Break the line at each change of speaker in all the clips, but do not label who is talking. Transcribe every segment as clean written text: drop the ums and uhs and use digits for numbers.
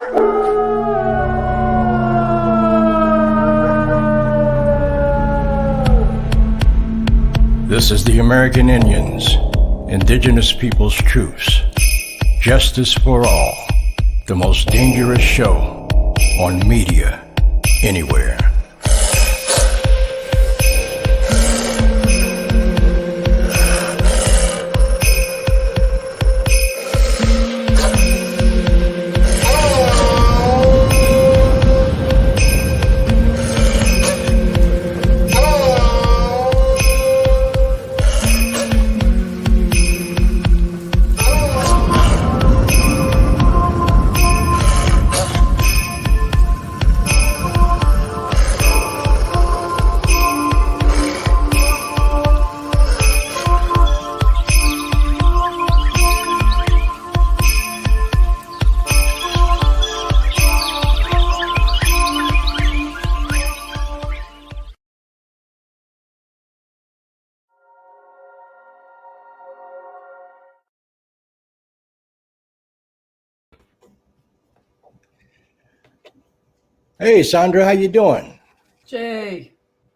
This is the American Indians, Indigenous Peoples' Truths. Justice for all, the most dangerous show on media anywhere. Hey, Sandra, how you doing?
Jay,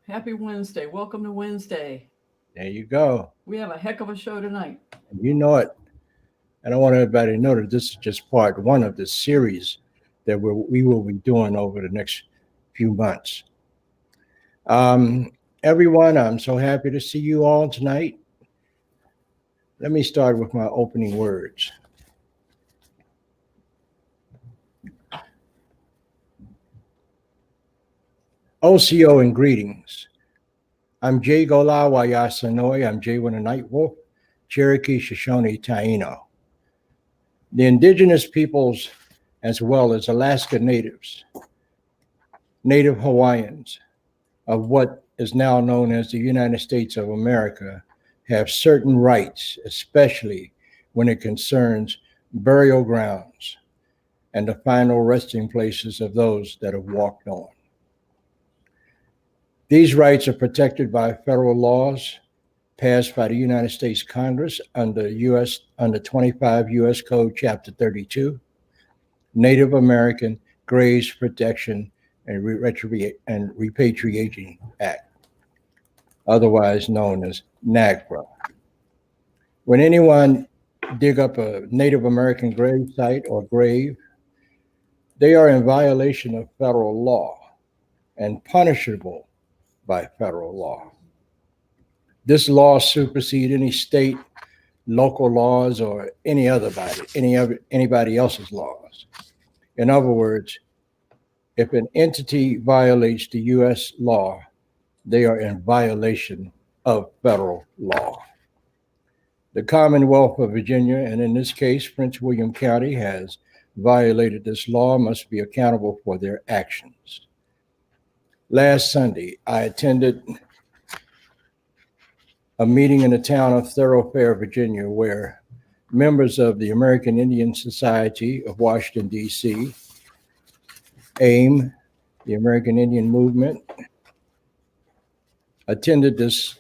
happy Wednesday. Welcome to Wednesday.
There you go.
We have a heck of a show tonight.
You know it. And I want everybody to know that this is just part one of the series that we will be doing over the next few months. Everyone, I'm so happy to see you all tonight. Let me start with my opening words. OCO and greetings. I'm Jay Golawa Yasanoi. I'm Jay Winter Nightwolf, Cherokee, Shoshone, TAINO. The indigenous peoples, as well as Alaska natives, Native Hawaiians of what is now known as the United States of America, have certain rights, especially when it concerns burial grounds and the final resting places of those that have walked on. These rights are protected by federal laws passed by the United States Congress under 25 U.S. Code Chapter 32, Native American Graves Protection and Repatriation Act, otherwise known as NAGPRA. When anyone dig up a Native American grave site or grave, they are in violation of federal law and punishable by federal law. This law supersedes any state, local laws, or anybody else's laws. In other words, if an entity violates the U.S. law, they are in violation of federal law. The Commonwealth of Virginia, and in this case, Prince William County, has violated this law, must be accountable for their actions. Last Sunday, I attended a meeting in the town of Thoroughfare, Virginia, where members of the American Indian Society of Washington, D.C., AIM, the American Indian Movement, attended this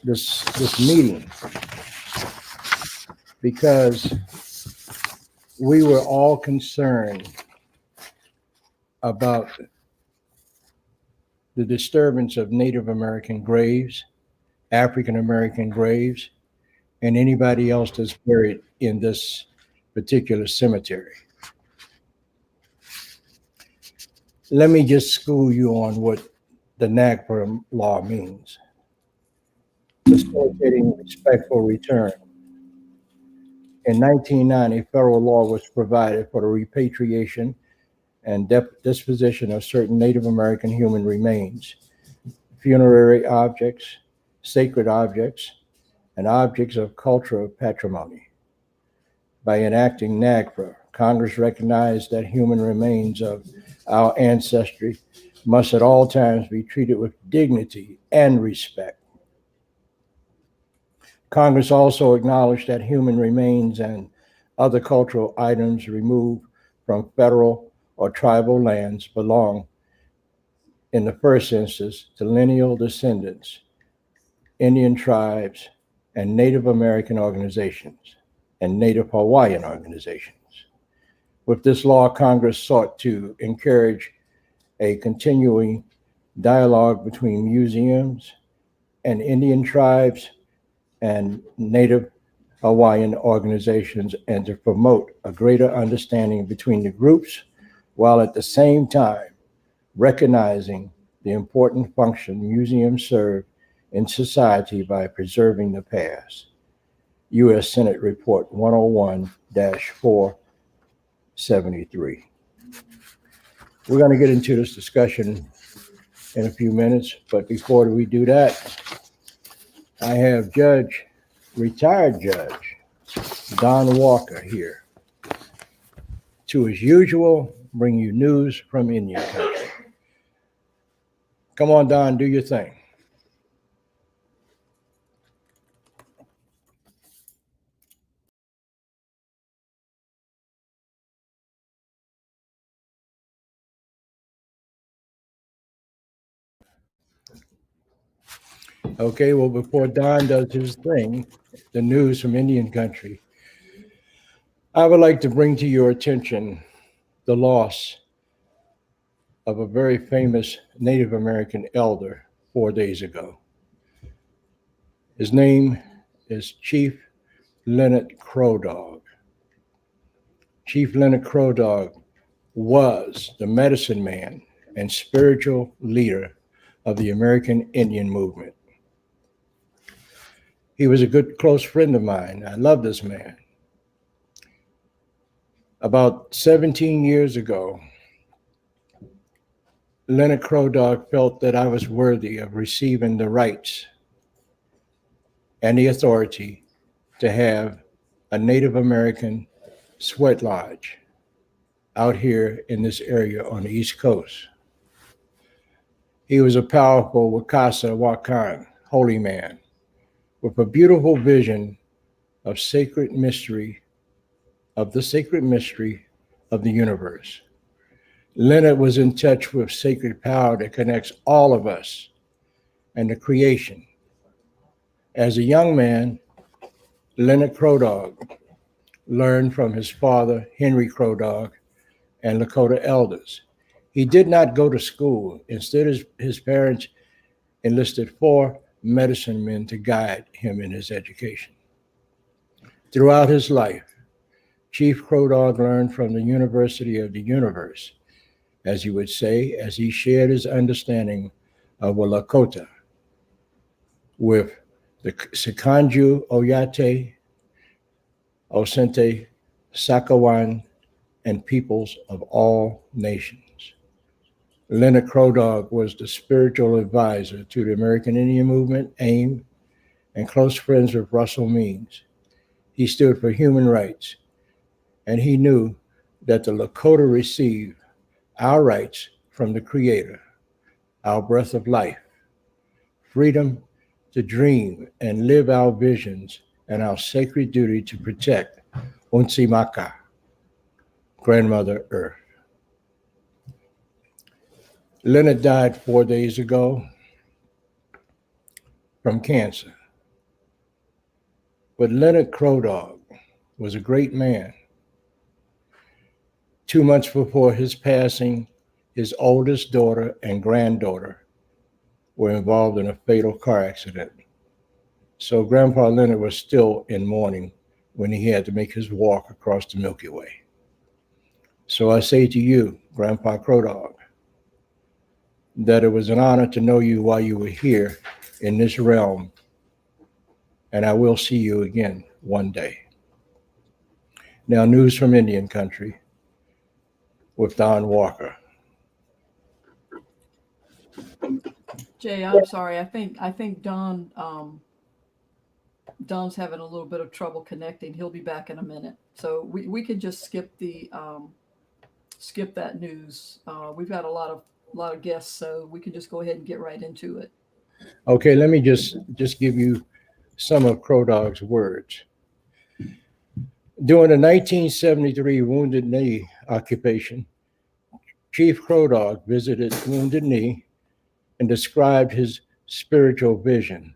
meeting because we were all concerned about the disturbance of Native American graves, African American graves, and anybody else that's buried in this particular cemetery. Let me just school you on what the NAGPRA law means. Facilitating respectful return. In 1990, federal law was provided for the repatriation and disposition of certain Native American human remains, funerary objects, sacred objects, and objects of cultural patrimony. By enacting NAGPRA, Congress recognized that human remains of our ancestry must at all times be treated with dignity and respect. Congress also acknowledged that human remains and other cultural items removed from federal or tribal lands belong, in the first instance, to lineal descendants, Indian tribes, and Native American organizations, and Native Hawaiian organizations. With this law, Congress sought to encourage a continuing dialogue between museums and Indian tribes and Native Hawaiian organizations, and to promote a greater understanding between the groups, while at the same time recognizing the important function museums serve in society by preserving the past. U.S. Senate Report 101-473. We're going to get into this discussion in a few minutes, but before we do that, I have retired Judge Don Walker here to, as usual, bring you news from Indian country. Come on, Don, do your thing. Okay, well, before Don does his thing, the news from Indian country, I would like to bring to your attention the loss of a very famous Native American elder 4 days ago. His name is Chief Leonard Crow Dog. Chief Leonard Crow Dog was the medicine man and spiritual leader of the American Indian movement. He was a good close friend of mine. I love this man. About 17 years ago, Leonard Crow Dog felt that I was worthy of receiving the rights and the authority to have a Native American sweat lodge out here in this area on the East Coast. He was a powerful Wakasa Wakan, holy man, with a beautiful vision of the sacred mystery of the universe. Leonard was in touch with sacred power that connects all of us and the creation. As a young man, Leonard Crow Dog learned from his father, Henry Crow Dog, and Lakota elders. He did not go to school. Instead, his parents enlisted 4 medicine men to guide him in his education. Throughout his life, Chief Crow Dog learned from the University of the Universe, as you would say, as he shared his understanding of a Lakota with the Sikanju Oyate, Osente, Sakawan, and peoples of all nations. Leonard Crow Dog was the spiritual advisor to the American Indian Movement, AIM, and close friends with Russell Means. He stood for human rights, and he knew that the Lakota received our rights from the Creator, our breath of life, freedom to dream and live our visions, and our sacred duty to protect Unsimaka, Grandmother Earth. Leonard died 4 days ago from cancer. But Leonard Crow Dog was a great man. 2 months before his passing, his oldest daughter and granddaughter were involved in a fatal car accident. So Grandpa Leonard was still in mourning when he had to make his walk across the Milky Way. So I say to you, Grandpa Crow Dog, that it was an honor to know you while you were here in this realm, and I will see you again one day. Now, news from Indian country with Don Walker.
Jay, I'm sorry. I think Don's having a little bit of trouble connecting. He'll be back in a minute. So we could just skip that news. We've got a lot of guests, so we can just go ahead and get right into it.
Okay, let me just give you some of Crow Dog's words. During the 1973 Wounded Knee occupation, Chief Crow Dog visited Wounded Knee and described his spiritual vision.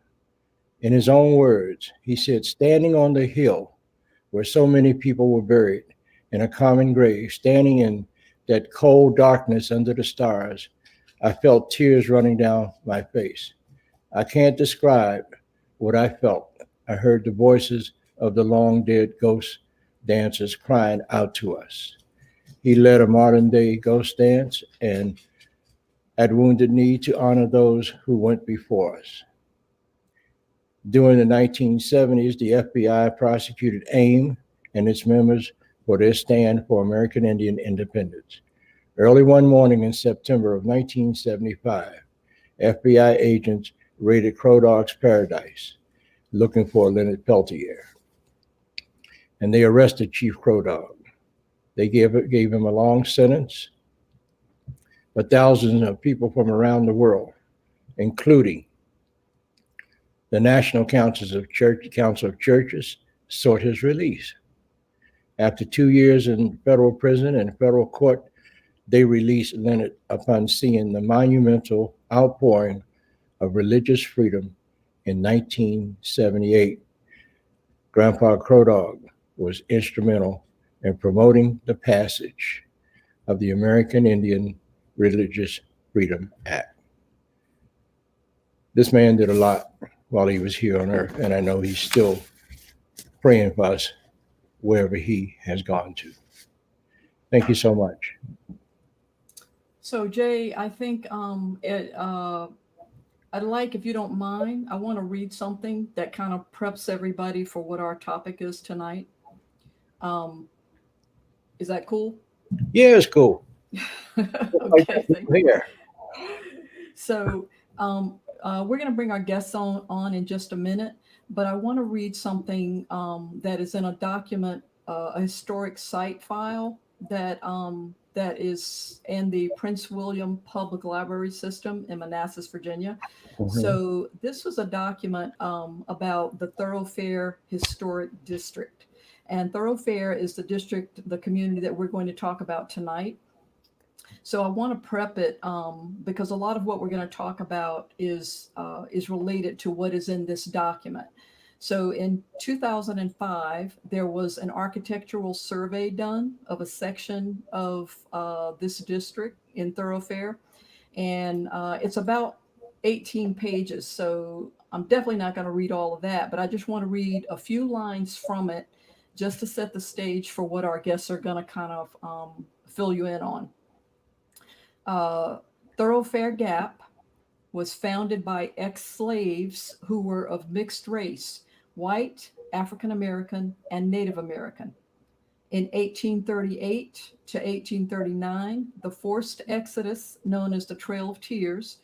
In his own words, he said, standing on the hill where so many people were buried in a common grave, standing in that cold darkness under the stars. I felt tears running down my face. I can't describe what I felt. I heard the voices of the long dead ghost dancers crying out to us. He led a modern day ghost dance and at Wounded Knee to honor those who went before us. During the 1970s, the FBI prosecuted AIM and its members for their stand for American Indian independence. Early one morning in September of 1975, FBI agents raided Crow Dog's paradise looking for Leonard Peltier, and they arrested Chief Crow Dog. They gave him a long sentence, but thousands of people from around the world, including the National Council of Churches, sought his release. After 2 years in federal prison and federal court, they released Leonard upon seeing the monumental outpouring of religious freedom in 1978. Grandpa Crow Dog was instrumental in promoting the passage of the American Indian Religious Freedom Act. This man did a lot while he was here on earth, and I know he's still praying for us wherever he has gone to. Thank you so much.
So Jay, I think I'd like, if you don't mind, I want to read something that kind of preps everybody for what our topic is tonight. Is that cool?
Yeah, it's cool.
Okay, thank you.
Here.
So we're going to bring our guests on in just a minute, but I want to read something that is in a document, a historic site file that is in the Prince William Public Library System in Manassas, Virginia.
Mm-hmm.
So this was a document about the Thoroughfare Historic District. And Thoroughfare is the district, the community that we're going to talk about tonight. So I want to prep it because a lot of what we're going to talk about is related to what is in this document. So in 2005, there was an architectural survey done of a section of this district in Thoroughfare, and it's about 18 pages. So I'm definitely not going to read all of that, but I just want to read a few lines from it just to set the stage for what our guests are going to kind of fill you in on. Thoroughfare Gap was founded by ex-slaves who were of mixed race, white, African American, and Native American. In 1838 to 1839, the forced exodus known as the Trail of Tears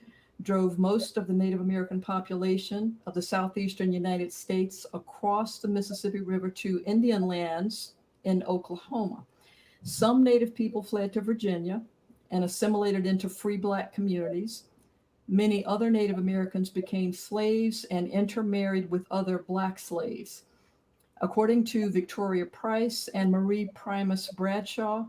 drove most of the Native American population of the southeastern United States across the Mississippi River to Indian lands in Oklahoma. Some Native people fled to Virginia and assimilated into free Black communities. Many other Native Americans became slaves and intermarried with other Black slaves. According to Victoria Price and Marie Primus Bradshaw,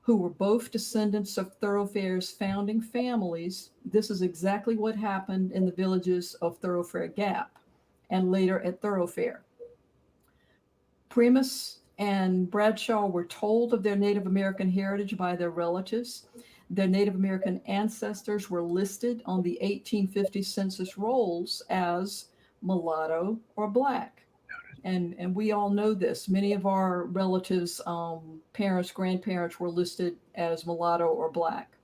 who were both descendants of Thoroughfare's founding families, this is exactly what happened in the villages of Thoroughfare Gap and later at Thoroughfare. Primus and Bradshaw were told of their Native American heritage by their relatives. Their Native American ancestors were listed on the 1850 census rolls as mulatto or Black. And we all know this. Many of our relatives, parents, grandparents were listed as mulatto or Black.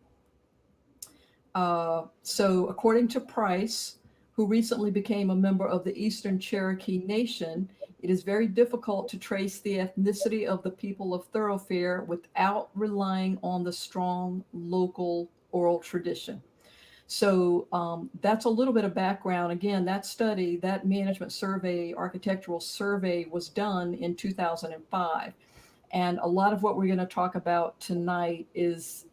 So according to Price, who recently became a member of the Eastern Cherokee Nation, it is very difficult to trace the ethnicity of the people of Thoroughfare without relying on the strong local oral tradition. So that's a little bit of background. Again, that study, that management survey, architectural survey was done in 2005. And a lot of what we're going to talk about tonight is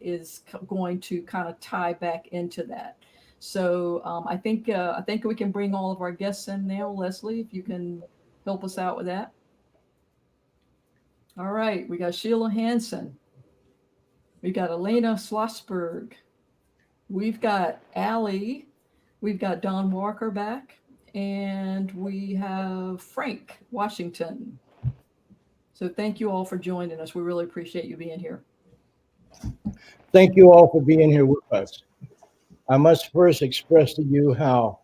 going to kind of tie back into that. So I think we can bring all of our guests in now. Leslie, if you can help us out with that. All right, we got SHEILA HANSON. We got ELENA SCHLOSSBERG. We've got Allie, we've got Don Walker back, and we have Frank Washington. So thank you all for joining us. We really appreciate you being here.
Thank you all for being here with us. I must first express to you how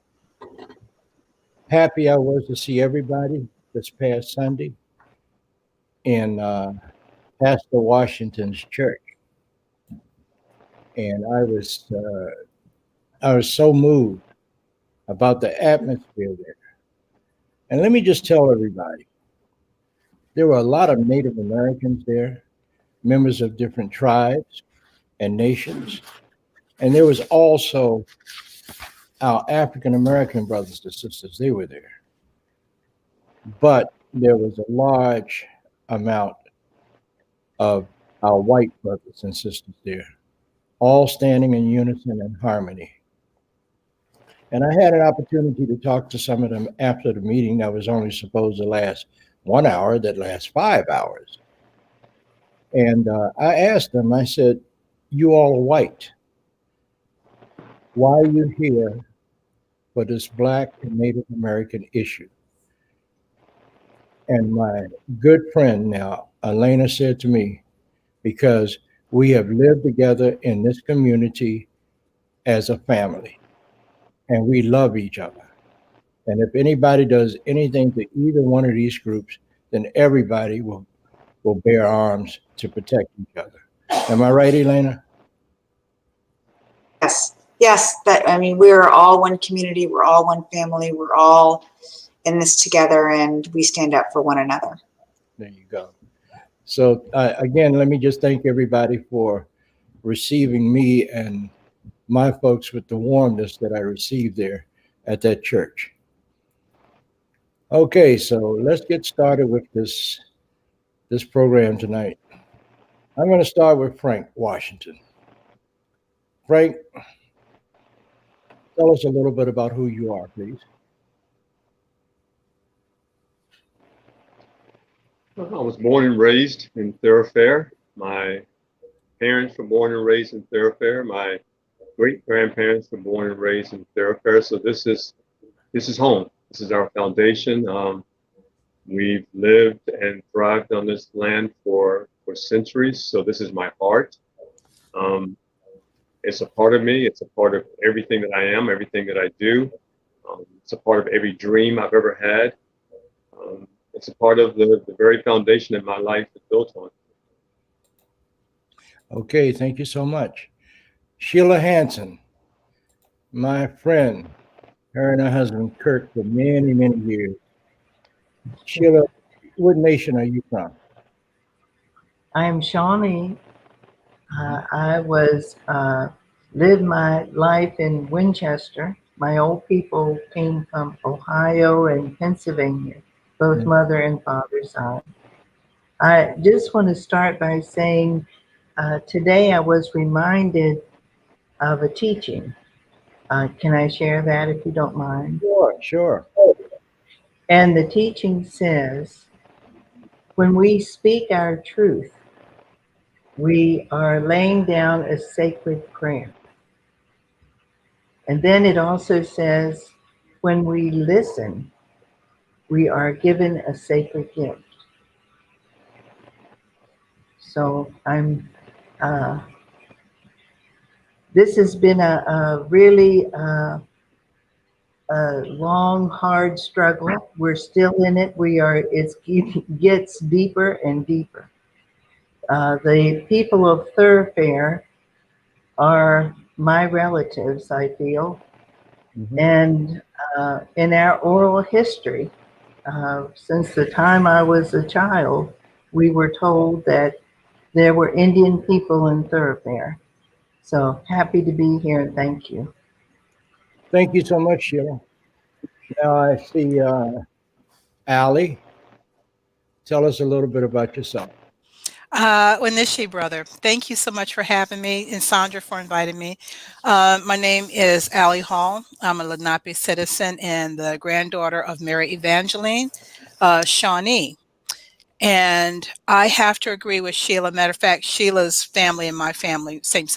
happy I was to see everybody this past Sunday in Pastor Washington's church, and I was so moved about the atmosphere there. And let me just tell everybody, there were a lot of Native Americans there, members of different tribes and nations, and there was also our African American brothers and sisters. They were there, but there was a large amount of our white brothers and sisters there, all standing in unison and harmony. And I had an opportunity to talk to some of them after the meeting that was only supposed to last 1 hour, that lasts 5 hours. And I asked them, I said, you all are white. Why are you here for this Black and Native American issue? And my good friend now, ELENA, said to me, because we have lived together in this community as a family, and we love each other. And if anybody does anything to either one of these groups, then everybody will bear arms to protect each other. Am I right, ELENA?
Yes, yes. That, I mean, we're all one community. We're all one family. We're all in this together, and we stand up for one another.
There you go. So again, let me just thank everybody for receiving me and my folks with the warmness that I received there at that church. Okay, so let's get started with this program tonight. I'm going to start with Frank Washington. Frank, tell us a little bit about who you are, please.
I was born and raised in Thoroughfare. My parents were born and raised in Thoroughfare. My great-grandparents were born and raised in Thoroughfare. So this is home. This is our foundation. We've lived and thrived on this land for centuries. So this is my heart. It's a part of me. It's a part of everything that I am, everything that I do. It's a part of every dream I've ever had. It's a part of the very foundation that my life is built on.
Okay, thank you so much. SHEILA HANSON, my friend, her and her husband Kirk for many, many years. SHEILA, what nation are you from?
I am Shawnee. I lived my life in Winchester. My old people came from Ohio and Pennsylvania, both mother and father's side. I just want to start by saying today I was reminded of a teaching. Can I share that if you don't mind?
Sure, sure.
And the teaching says, when we speak our truth, we are laying down a sacred prayer. And then it also says, when we listen, we are given a sacred gift. So this has been a really long, hard struggle. We're still in it. It gets deeper and deeper. The people of Thoroughfare are my relatives, I feel. Mm-hmm. And in our oral history, since the time I was a child, we were told that there were Indian people in Thoroughfare. So happy to be here, and thank you.
Thank you so much, SHEILA. Now I see Allie. Tell us a little bit about yourself.
Wanishi, brother, thank you so much for having me, and Sandra for inviting me. My name is Allie Hall. I'm a Lenape citizen and the granddaughter of Mary Evangeline Shawnee. And I have to agree with SHEILA. Matter of fact, SHEILA's family and my family, same.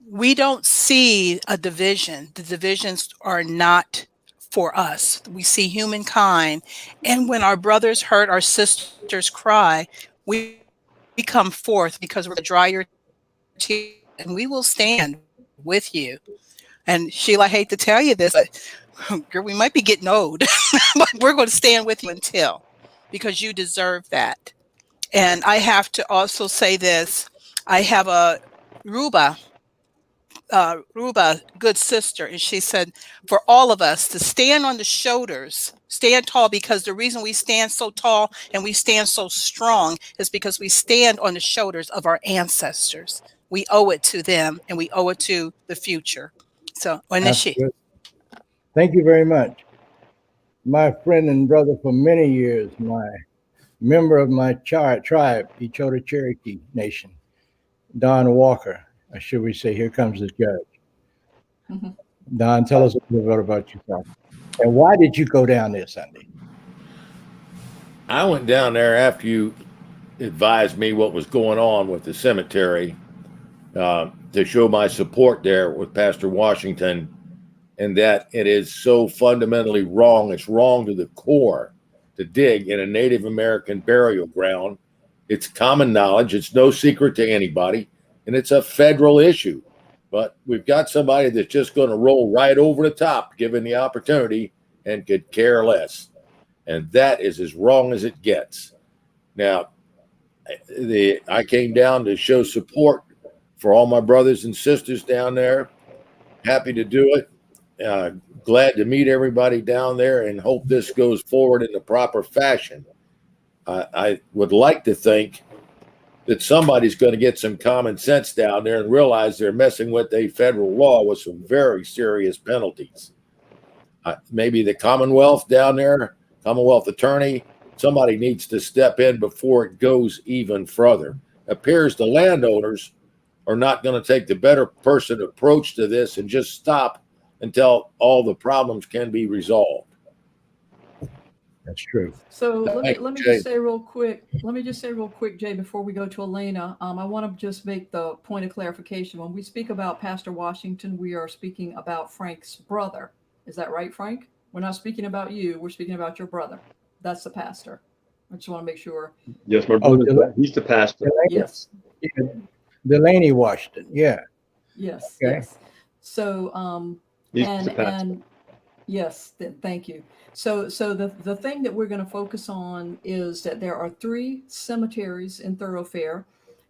We don't see a division. The divisions are not for us. We see humankind. And when our brothers hurt, our sisters cry, we come forth because we're going to dry your tears and we will stand with you. And Sheila, I hate to tell you this, but girl, we might be getting old, but we're going to stand with you until, because you deserve that. And I have to also say this. I have a Ruba, good sister, and she said, for all of us to stand on the shoulders, stand tall, because the reason we stand so tall and we stand so strong is because we stand on the shoulders of our ancestors. We owe it to them, and we owe it to the future. So, Onishi.
Thank you very much. My friend and brother for many years, my member of my tribe, the Cherokee Nation, Don Walker, or should we say, here comes the judge.
Mm-hmm.
Don, tell us a little bit about yourself. And why did you go down there Sunday?
I went down there after you advised me what was going on with the cemetery to show my support there with Pastor Washington, and that it is so fundamentally wrong. It's wrong to the core to dig in a Native American burial ground. It's common knowledge. It's no secret to anybody, and it's a federal issue. But we've got somebody that's just going to roll right over the top, given the opportunity, and could care less. And that is as wrong as it gets. Now, I came down to show support for all my brothers and sisters down there. Happy to do it. Glad to meet everybody down there and hope this goes forward in the proper fashion. I would like to think that somebody's going to get some common sense down there and realize they're messing with a federal law with some very serious penalties. Maybe the Commonwealth down there, Commonwealth attorney, somebody needs to step in before it goes even further. Appears the landowners are not going to take the better person approach to this and just stop until all the problems can be resolved.
That's true.
So let me
Jay.
just say real quick. Let me just say real quick, Jay, before we go to ELENA, I want to just make the point of clarification. When we speak about Pastor Washington, we are speaking about Frank's brother. Is that right, Frank? We're not speaking about you. We're speaking about your brother. That's the pastor. I just want to make sure.
Yes, my brother, he's the pastor.
Yes.
Delaney Washington. Yeah.
Yes.
Okay.
Yes. So
He's the pastor.
and yes, thank you. So the thing that we're going to focus on is that there are 3 cemeteries in Thoroughfare,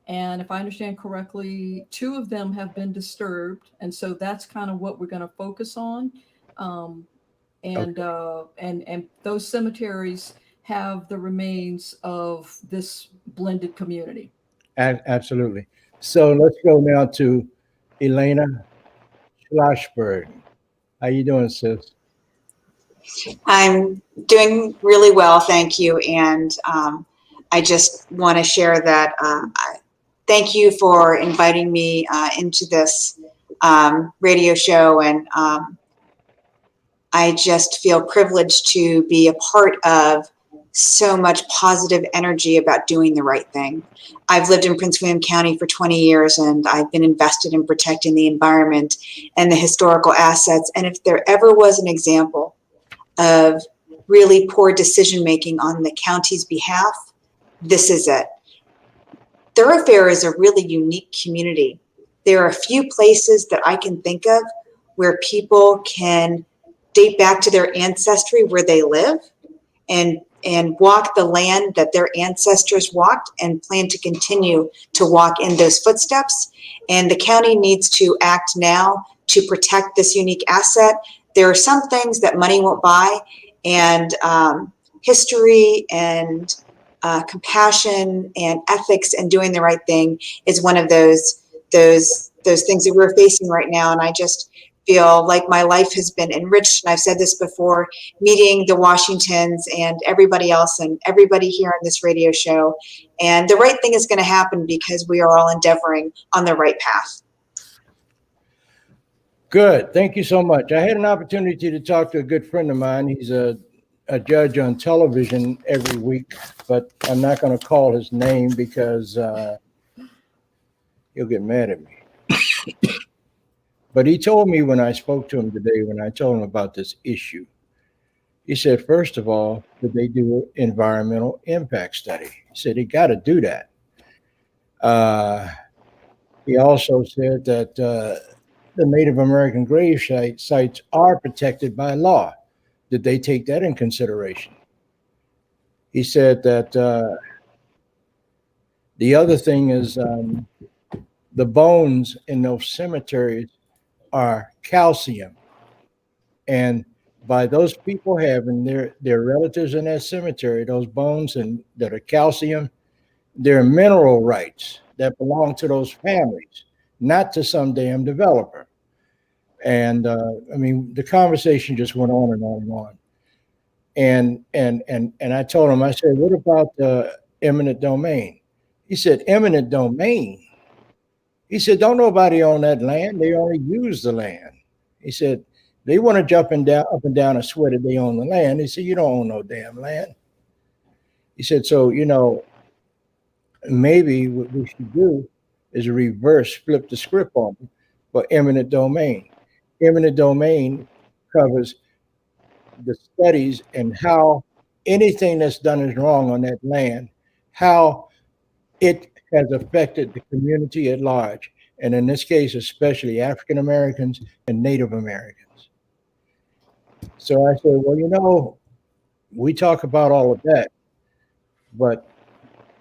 and if I understand correctly, 2 of them have been disturbed, and so that's kind of what we're going to focus on. And those cemeteries have the remains of this blended community.
Absolutely. So let's go now to ELENA SCHLOSSBERG. How you doing, sis?
I'm doing really well, thank you. And I just want to share that thank you for inviting me into this radio show. And I just feel privileged to be a part of so much positive energy about doing the right thing. I've lived in Prince William County for 20 years, and I've been invested in protecting the environment and the historical assets. And if there ever was an example of really poor decision-making on the county's behalf, this is it. Thoroughfare is a really unique community. There are a few places that I can think of where people can date back to their ancestry where they live and walk the land that their ancestors walked and plan to continue to walk in those footsteps. And the county needs to act now to protect this unique asset. There are some things that money won't buy, and history and compassion and ethics and doing the right thing is one of those things that we're facing right now. And I just feel like my life has been enriched, and I've said this before, meeting the Washingtons and everybody else and everybody here on this radio show. And the right thing is going to happen because we are all endeavoring on the right path.
Good. Thank you so much. I had an opportunity to talk to a good friend of mine. He's a judge on television every week, but I'm not going to call his name because he'll get mad at me. But he told me when I spoke to him today, when I told him about this issue, He said, first of all, that they do an environmental impact study. He said, he got to do that. He also said that the Native American grave sites are protected by law. Did they take that in consideration? He said that the other thing is the bones in those cemeteries are calcium. And by those people having their relatives in that cemetery, those bones and that are calcium, they're mineral rights that belong to those families, not to some damn developer. And I mean, the conversation just went on and on and on. And I told him, I said, what about the eminent domain? He said, eminent domain. He said, don't nobody own that land. They only use the land. He said, they want to jump up and down and swear that they own the land. He said, you don't own no damn land. He said, so, you know, maybe what we should do is flip the script on them for eminent domain. Eminent domain covers the studies and how anything that's done is wrong on that land, how it has affected the community at large, and in this case, especially African Americans and Native Americans. So I said, well, you know, we talk about all of that, but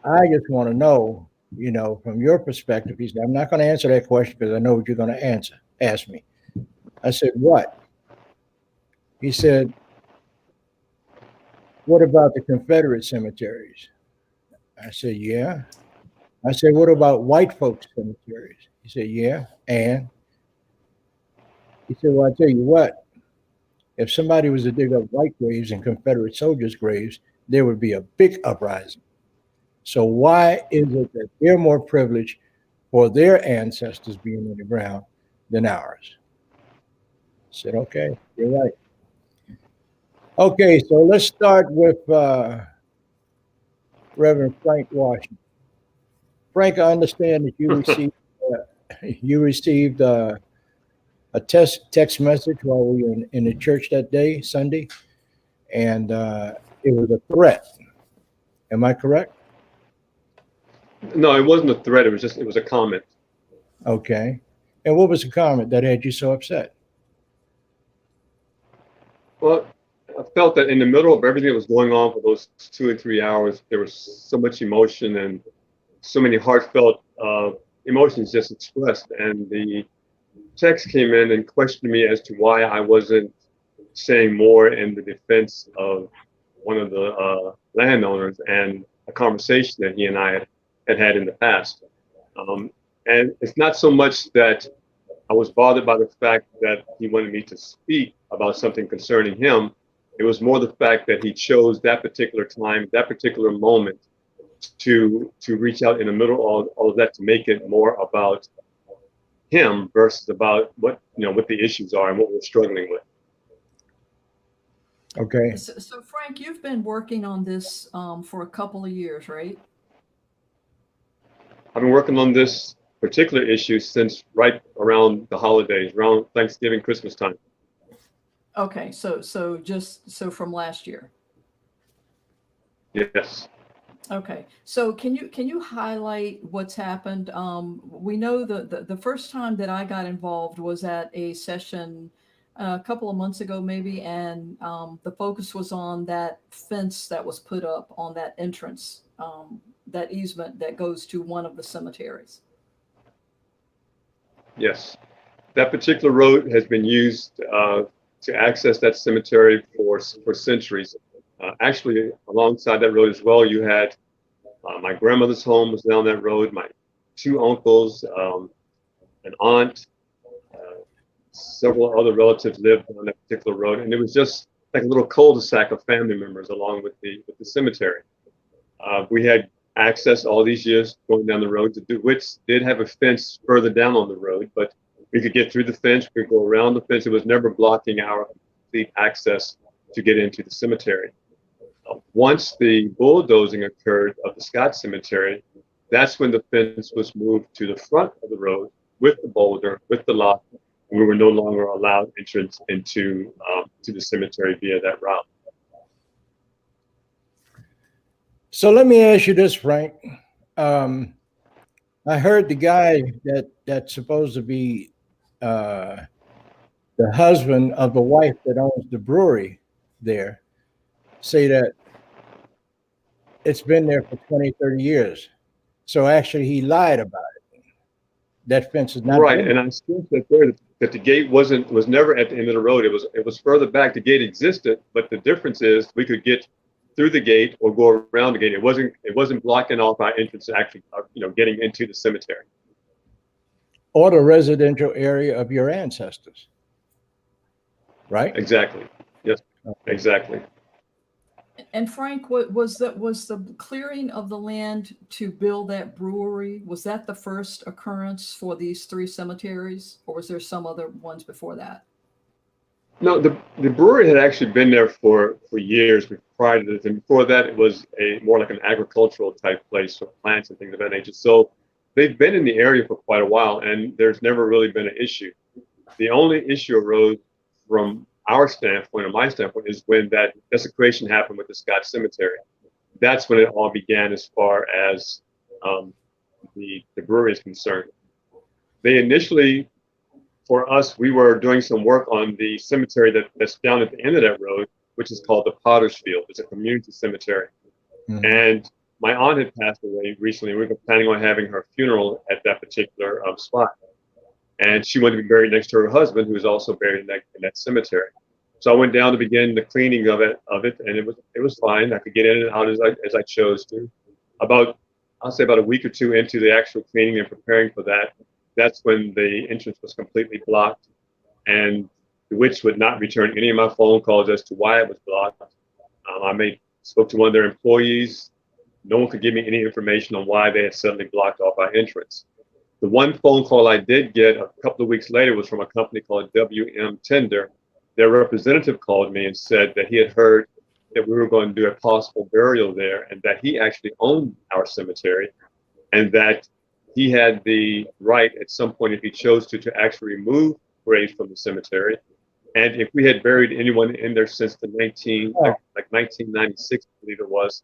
I just want to know, you know, from your perspective. He said, I'm not going to answer that question because I know what you're going to ask me. I said, what? He said, what about the Confederate cemeteries? I said, yeah. I said, what about white folks' cemeteries? He said, yeah. And he said, well, I tell you what, if somebody was to dig up white graves and Confederate soldiers' graves, there would be a big uprising. So why is it that they're more privileged for their ancestors being in the ground than ours? I said, okay, you're right. Okay, so let's start with Reverend Frank Washington. Frank, I understand that you received a text message while we were in the church that day, Sunday, and it was a threat. Am I correct?
No, it wasn't a threat. It was a comment.
Okay. And what was the comment that had you so upset?
Well, I felt that in the middle of everything that was going on for those 2 or 3 hours, there was so much emotion and so many heartfelt emotions just expressed. And the text came in and questioned me as to why I wasn't saying more in the defense of one of the landowners and a conversation that he and I had in the past. And it's not so much that I was bothered by the fact that he wanted me to speak about something concerning him. It was more the fact that he chose that particular time, that particular moment to reach out in the middle of all of that, to make it more about him versus about what the issues are and what we're struggling with.
Okay.
So Frank, you've been working on this for a couple of years, right?
I've been working on this particular issue since right around the holidays, around Thanksgiving, Christmas time.
Okay, so from last year.
Yes.
Okay, so can you highlight what's happened? We know the first time that I got involved was at a session a couple of months ago, maybe, and the focus was on that fence that was put up on that entrance, that easement that goes to one of the cemeteries.
Yes, that particular road has been used to access that cemetery for centuries. Actually, alongside that road as well, you had my grandmother's home was down that road. My two uncles, an aunt, several other relatives lived on that particular road, and it was just like a little cul-de-sac of family members along with the cemetery. We had access all these years going down the road, which did have a fence further down on the road, but we could get through the fence, we could go around the fence. It was never blocking our complete access to get into the cemetery. Once the bulldozing occurred of the Scott Cemetery, that's when the fence was moved to the front of the road with the boulder, with the lock. We were no longer allowed entrance into to the cemetery via that route.
So let me ask you this, Frank. I heard the guy that's supposed to be the husband of the wife that owns the brewery there say that it's been there for 20, 30 years. So actually he lied about it. That fence is not
Right,
been
and I think that the gate was never at the end of the road. It was further back. The gate existed, but the difference is we could get through the gate or go around the gate. It wasn't blocking off our entrance to actually, getting into the cemetery.
or the residential area of your ancestors, right?
Exactly. Yes, exactly.
And Frank, what was the clearing of the land to build that brewery? Was that the first occurrence for these 3 cemeteries, or was there some other ones before that?
No, the brewery had actually been there for years prior to this, and before that, it was more like an agricultural type place for plants and things of that nature. So they've been in the area for quite a while, and there's never really been an issue. The only issue arose from our standpoint, or my standpoint, is when that desecration happened with the Scott Cemetery. That's when it all began, as far as the brewery is concerned. They initially, for us, we were doing some work on the cemetery that's down at the end of that road, which is called the Potter's Field. It's a community cemetery. Mm-hmm. And my aunt had passed away recently. We were planning on having her funeral at that particular spot. And she wanted to be buried next to her husband, who was also buried in that cemetery. So I went down to begin the cleaning of it, and it was fine. I could get in and out as I chose to. I'll say about a week or two into the actual cleaning and preparing for that, that's when the entrance was completely blocked, and the witch would not return any of my phone calls as to why it was blocked. I spoke to one of their employees. No one could give me any information on why they had suddenly blocked off our entrance. The one phone call I did get a couple of weeks later was from a company called WM Tender. Their representative called me and said that he had heard that we were going to do a possible burial there, and that he actually owned our cemetery, and that he had the right at some point, if he chose to actually remove graves from the cemetery. And if we had buried anyone in there since the 1996, I believe it was,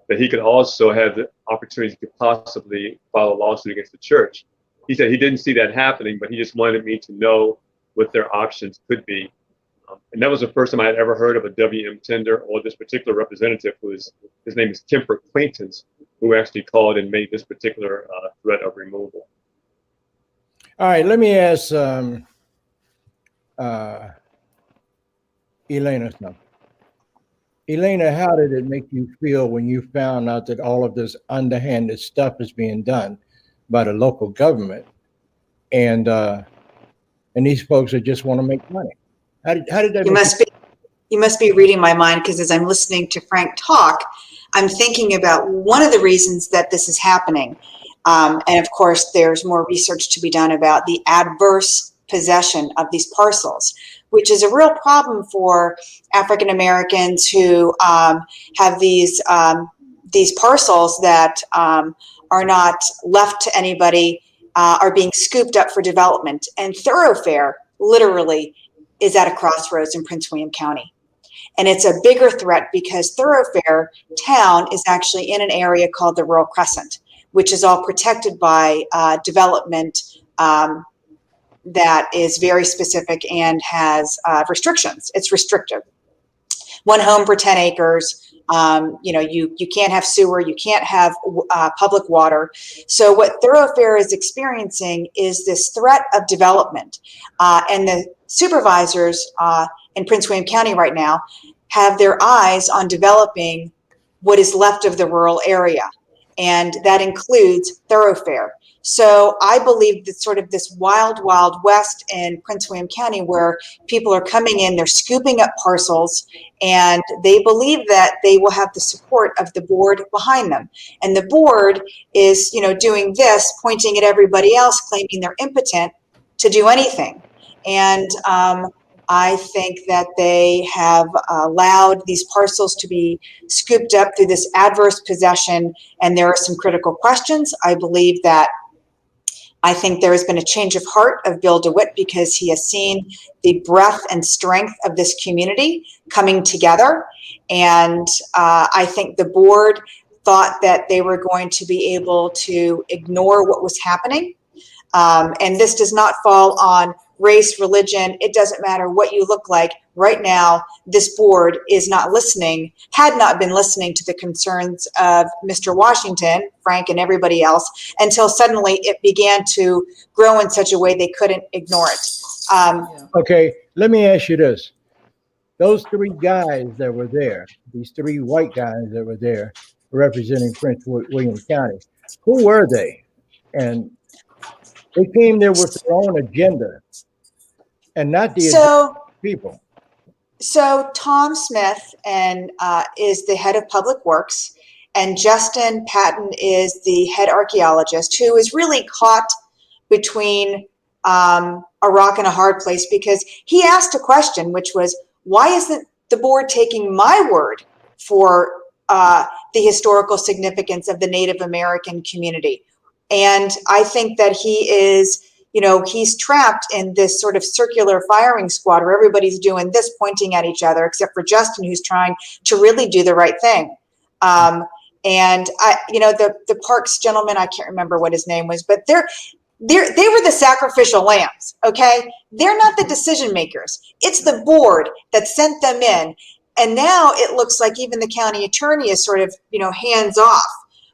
that he could also have the opportunity to possibly file a lawsuit against the church. He said he didn't see that happening, but he just wanted me to know what their options could be. And that was the first time I had ever heard of a WM Tender or this particular representative, his name is Kemper Quaintance, who actually called and made this particular threat of removal.
All right, let me ask ELENA something. ELENA, how did it make you feel when you found out that all of this underhanded stuff is being done by the local government, and these folks that just want to make money? How did that?
You must be reading my mind, because as I'm listening to Frank talk, I'm thinking about one of the reasons that this is happening. And of course, there's more research to be done about the adverse possession of these parcels, which is a real problem for African Americans who have these parcels that are not left to anybody, are being scooped up for development. And Thoroughfare literally is at a crossroads in Prince William County. And it's a bigger threat because Thoroughfare town is actually in an area called the Rural Crescent, which is all protected by development that is very specific and has restrictions. It's restrictive. 1 home per 10 acres. You can't have sewer, you can't have public water. So what Thoroughfare is experiencing is this threat of development. And the supervisors in Prince William County right now have their eyes on developing what is left of the rural area. And that includes Thoroughfare. So I believe that sort of this wild, wild west in Prince William County, where people are coming in, they're scooping up parcels, and they believe that they will have the support of the board behind them. And the board is, doing this, pointing at everybody else, claiming they're impotent to do anything. And I think that they have allowed these parcels to be scooped up through this adverse possession, and there are some critical questions. I think there has been a change of heart of Bill DeWitt, because he has seen the breadth and strength of this community coming together. And I think the board thought that they were going to be able to ignore what was happening. And this does not fall on race, religion. It doesn't matter what you look like. Right now, this board is not listening, had not been listening to the concerns of Mr. Washington, Frank, and everybody else until suddenly it began to grow in such a way they couldn't ignore it.
Okay, let me ask you this. Those three guys that were there, these three white guys that were there representing Prince William County, who were they? And they came there with their own agenda and not the agenda of people.
So Tom Smith is the head of public works, and Justin Patton is the head archaeologist, who is really caught between a rock and a hard place, because he asked a question, which was, why isn't the board taking my word for the historical significance of the Native American community? And I think that he is, he's trapped in this sort of circular firing squad where everybody's doing this, pointing at each other, except for Justin, who's trying to really do the right thing. And the parks gentleman, I can't remember what his name was, but they were the sacrificial lambs. Okay. They're not the decision makers. It's the board that sent them in. And now it looks like even the county attorney is sort of, hands off.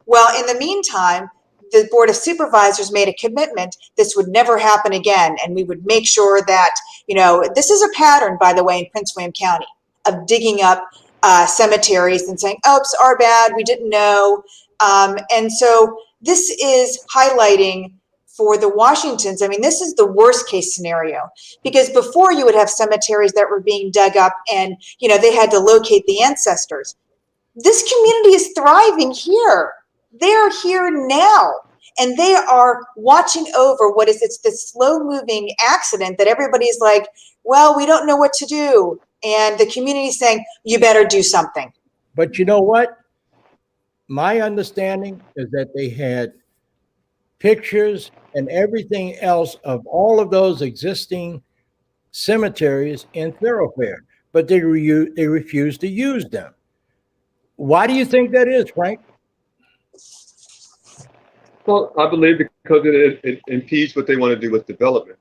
Well, in the meantime, the Board of Supervisors made a commitment this would never happen again. And we would make sure that, this is a pattern, by the way, in Prince William County of digging up cemeteries and saying, oops, our bad, we didn't know. And so this is highlighting for the Washingtons. I mean, this is the worst case scenario, because before you would have cemeteries that were being dug up and, they had to locate the ancestors. This community is thriving here. They're here now, and they are watching over it's this slow moving accident that everybody's like, well, we don't know what to do. And the community is saying, you better do something.
But you know what? My understanding is that they had pictures and everything else of all of those existing cemeteries in Thoroughfare, but they refused to use them. Why do you think that is, Frank?
Well, I believe because it impedes what they want to do with development.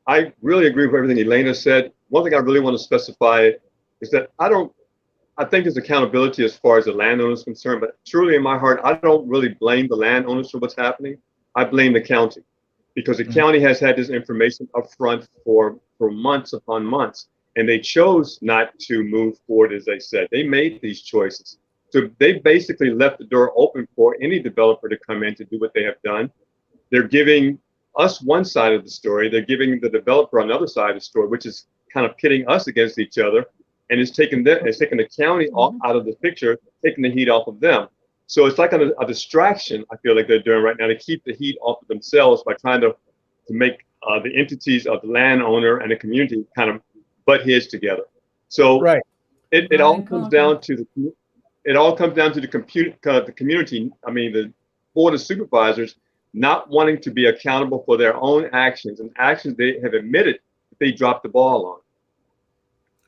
I really agree with everything Elena said. One thing I really want to specify is that I think there's accountability as far as the landowner is concerned, but truly in my heart, I don't really blame the landowners for what's happening. I blame the county, because the county has had this information up front for months upon months, and they chose not to move forward, as they said. They made these choices. So they basically left the door open for any developer to come in to do what they have done. They're giving us one side of the story. They're giving the developer another side of the story, which is kind of pitting us against each other. And it's taking the county out of the picture, taking the heat off of them. So it's like a distraction, I feel like they're doing right now, to keep the heat off of themselves by trying to make the entities of the landowner and the community kind of butt heads together. So
right.
It all comes down to the community. I mean, the Board of Supervisors not wanting to be accountable for their own actions, and actions they have admitted that they dropped the ball on.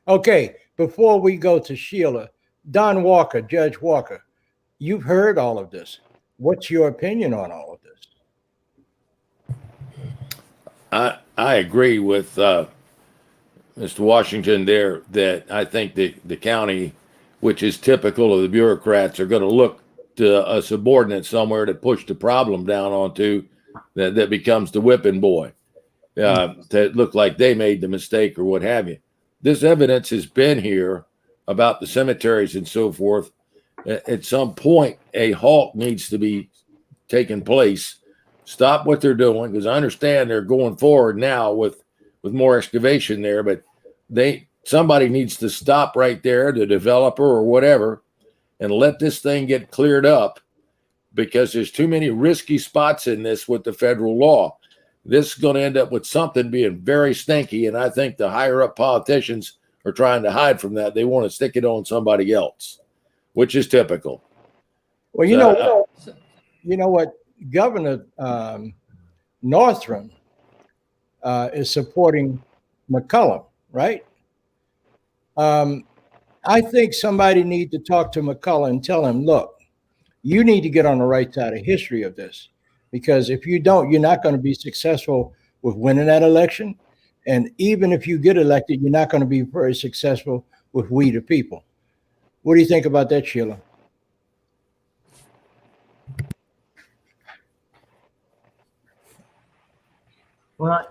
Okay, before we go to SHEILA, Don Walker, Judge Walker, you've heard all of this. What's your opinion on all of this?
I agree with Mr. Washington there, that I think the county, which is typical of the bureaucrats, are going to look to a subordinate somewhere to push the problem down onto that becomes the whipping boy, that look like they made the mistake or what have you. This evidence has been here about the cemeteries and so forth. At some point, a halt needs to be taken place. Stop what they're doing, because I understand they're going forward now with more excavation there, but somebody needs to stop right there, the developer or whatever, and let this thing get cleared up, because there's too many risky spots in this with the federal law. This is going to end up with something being very stinky, and I think the higher up politicians are trying to hide from that. They want to stick it on somebody else, which is typical.
Well, you know what, Governor Northam is supporting McCollum, right? I think somebody needs to talk to McCullough and tell him, look, You need to get on the right side of history of this, because if you don't, you're not going to be successful with winning that election. And even if you get elected, you're not going to be very successful with we the people. What do you think about that, Sheila?
Well,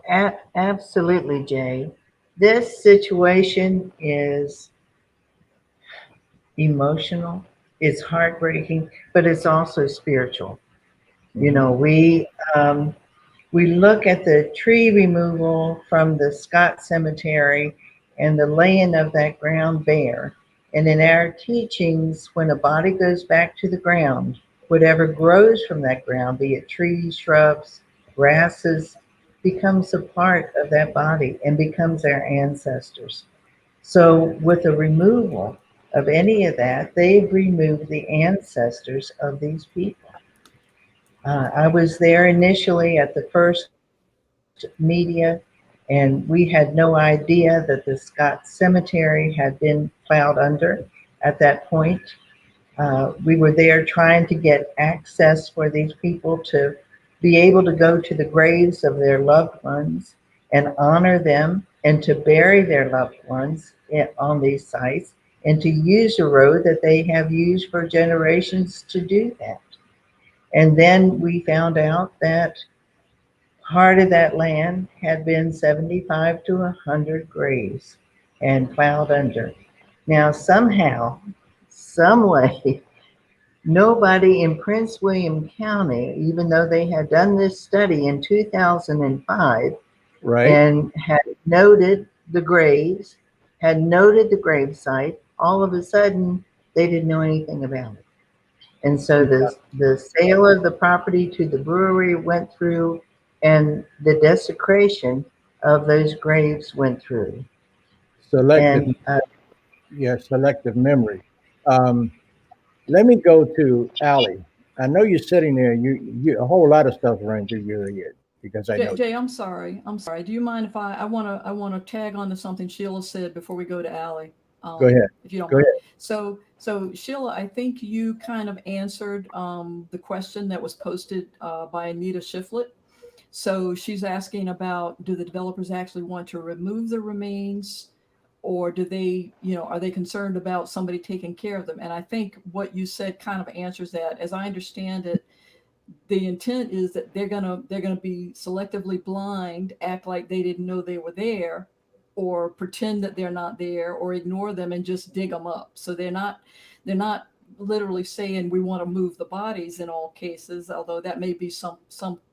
absolutely, Jay. This situation is emotional, it's heartbreaking, but it's also spiritual. You know, we look at the tree removal from the Scott Cemetery and the laying of that ground bare. And in our teachings, when a body goes back to the ground, whatever grows from that ground, be it trees, shrubs, grasses, becomes a part of that body and becomes our ancestors. So with the removal of any of that, they've removed the ancestors of these people. I was there initially at the first media, and we had no idea that the Scott Cemetery had been plowed under at that point. We were there trying to get access for these people to be able to go to the graves of their loved ones and honor them and to bury their loved ones on these sites and to use a road that they have used for generations to do that. And then we found out that part of that land had been 75 to 100 graves and plowed under. Now, somehow, some way, nobody in Prince William County, even though they had done this study in 2005,
Right.
and had noted the graves, had noted the gravesite, all of a sudden, they didn't know anything about it. And so the sale of the property to the brewery went through, and the desecration of those graves went through.
Selective,
And
selective memory. Let me go to Allie. I know you're sitting there. You a whole lot of stuff running through your head because I know.
Jay, I'm sorry. Do you mind if I wanna tag on to something Sheila said before we go to Allie?
Go ahead.
If you don't
Go
mind.
ahead.
So Sheila, I think you kind of answered the question that was posted by Anita Shiflett. So she's asking about, do the developers actually want to remove the remains, or do they, are they concerned about somebody taking care of them? And I think what you said kind of answers that. As I understand it, the intent is that they're gonna be selectively blind, act like they didn't know they were there, or pretend that they're not there, or ignore them and just dig them up. So they're not literally saying we want to move the bodies in all cases, although that may be some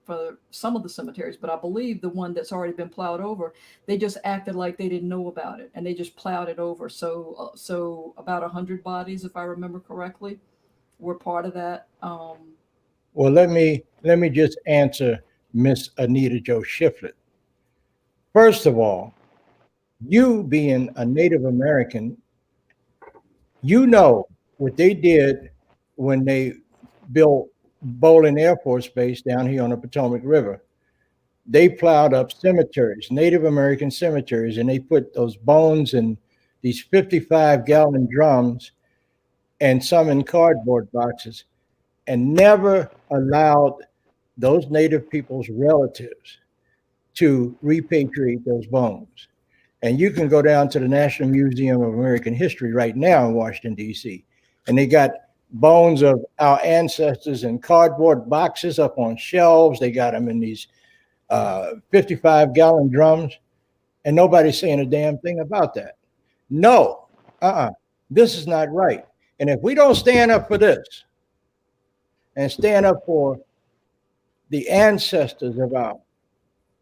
for some of the cemeteries. But I believe the one that's already been plowed over, they just acted like they didn't know about it and they just plowed it over. So about 100 bodies, if I remember correctly, were part of that.
Well, let me just answer Miss Anita Joe Shiflett. First of all, you being a Native American, you know what they did when they built Bolin Air Force Base down here on the Potomac River. They plowed up cemeteries, Native American cemeteries, and they put those bones in these 55-gallon drums and some in cardboard boxes, and never allowed those Native people's relatives to repatriate those bones. And you can go down to the National Museum of American History right now in Washington, D.C., and they got bones of our ancestors in cardboard boxes up on shelves. They got them in these 55-gallon drums, and nobody's saying a damn thing about that. No, this is not right. And if we don't stand up for this and stand up for the ancestors of our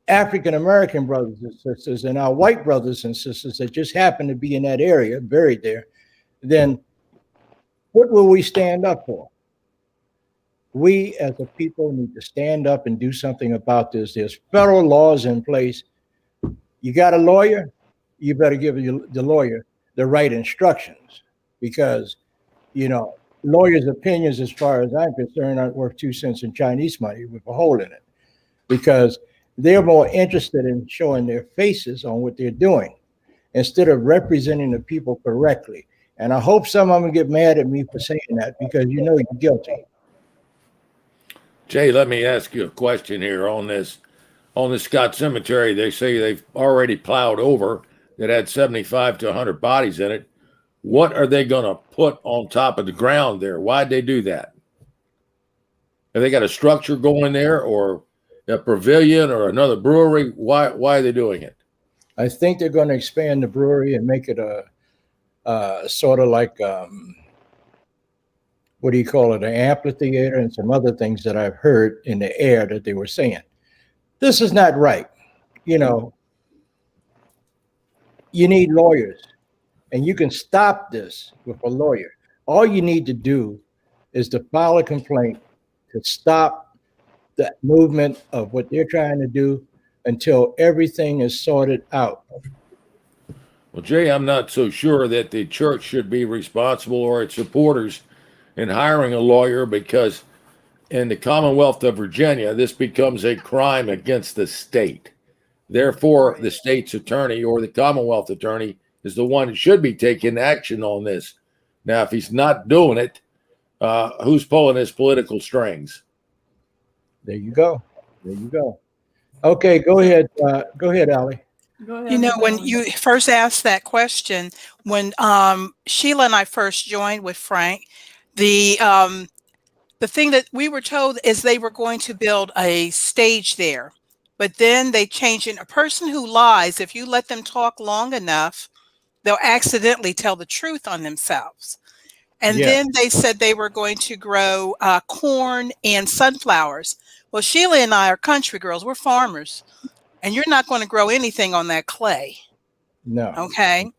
African-American brothers and sisters and our white brothers and sisters that just happen to be in that area, buried there, then what will we stand up for? We as a people need to stand up and do something about this. There's federal laws in place. You got a lawyer, you better give the lawyer the right instructions, because, lawyers' opinions, as far as I'm concerned, aren't worth 2 cents in Chinese money with a hole in it, because they're more interested in showing their faces on what they're doing instead of representing the people correctly. And I hope some of them get mad at me for saying that, because you're guilty.
Jay, let me ask you a question here on this. On the Scott Cemetery, they say they've already plowed over that had 75 to 100 bodies in it. What are they going to put on top of the ground there? Why'd they do that? Have they got a structure going there, or a pavilion, or another brewery? Why are they doing it?
I think they're going to expand the brewery and make it a sort of like, what do you call it, an amphitheater and some other things that I've heard in the air that they were saying. This is not right. You know, you need lawyers, and you can stop this with a lawyer. All you need to do is to file a complaint to stop the movement of what they're trying to do until everything is sorted out.
Well, Jay, I'm not so sure that the church should be responsible or its supporters in hiring a lawyer, because in the Commonwealth of Virginia, this becomes a crime against the state. Therefore, the state's attorney or the Commonwealth attorney is the one that should be taking action on this. Now, if he's not doing it, who's pulling his political strings?
There you go. There you go. Okay, go ahead. Go ahead, Allie.
Go ahead.
You know, when
Ellen.
you first asked that question, when Sheila and I first joined with Frank, the thing that we were told is they were going to build a stage there, but then they changed it. A person who lies, if you let them talk long enough, they'll accidentally tell the truth on themselves. And then they said they were going to grow corn and sunflowers. Well, Sheila and I are country girls. We're farmers. And you're not going to grow anything on that clay.
No.
Okay.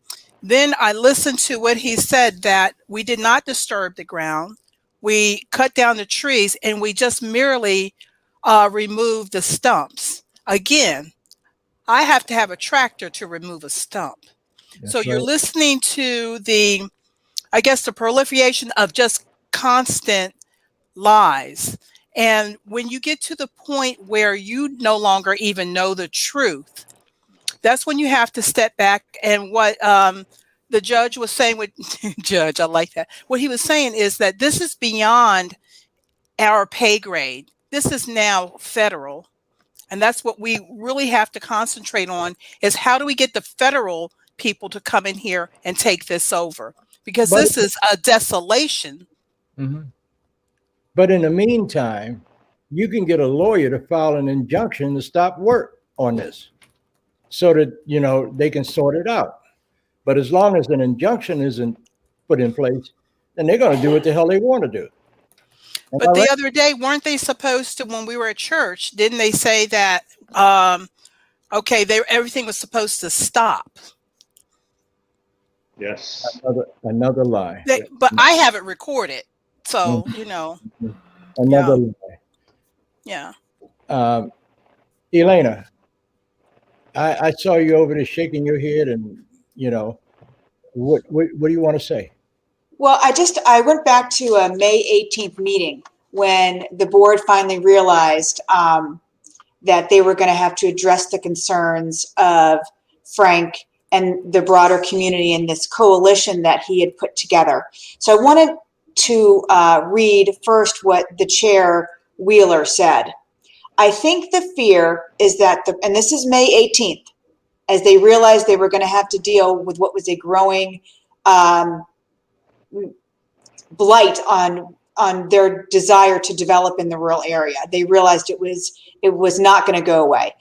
Then I listened to what he said, that we did not disturb the ground. We cut down the trees, and we just merely removed the stumps. Again, I have to have a tractor to remove a stump.
That's
so you're
right.
listening to the, I guess, the proliferation of just constant lies. And when you get to the point where you no longer even know the truth, that's when you have to step back. And what the judge was saying with judge, I like that. What he was saying is that this is beyond our pay grade. This is now federal. And that's what we really have to concentrate on, is how do we get the federal people to come in here and take this over? Because this is a desolation.
Mm-hmm. But in the meantime, you can get a lawyer to file an injunction to stop work on this so that, you know, they can sort it out. But as long as an injunction isn't put in place, then they're going to do what the hell they want to do.
But the other day, weren't they supposed to, when we were at church, didn't they say that, okay, everything was supposed to stop?
Yes.
Another lie.
But I have it recorded. So, you know.
Another lie.
Yeah.
Elena, I saw you over there shaking your head, and, you know, what do you want to say?
Well, I went back to a May 18th meeting when the board finally realized that they were going to have to address the concerns of Frank and the broader community in this coalition that he had put together. So I wanted to read first what the chair, Wheeler, said. I think the fear is that, and this is May 18th, as they realized they were going to have to deal with what was a growing blight on their desire to develop in the rural area. They realized it was not going to go away.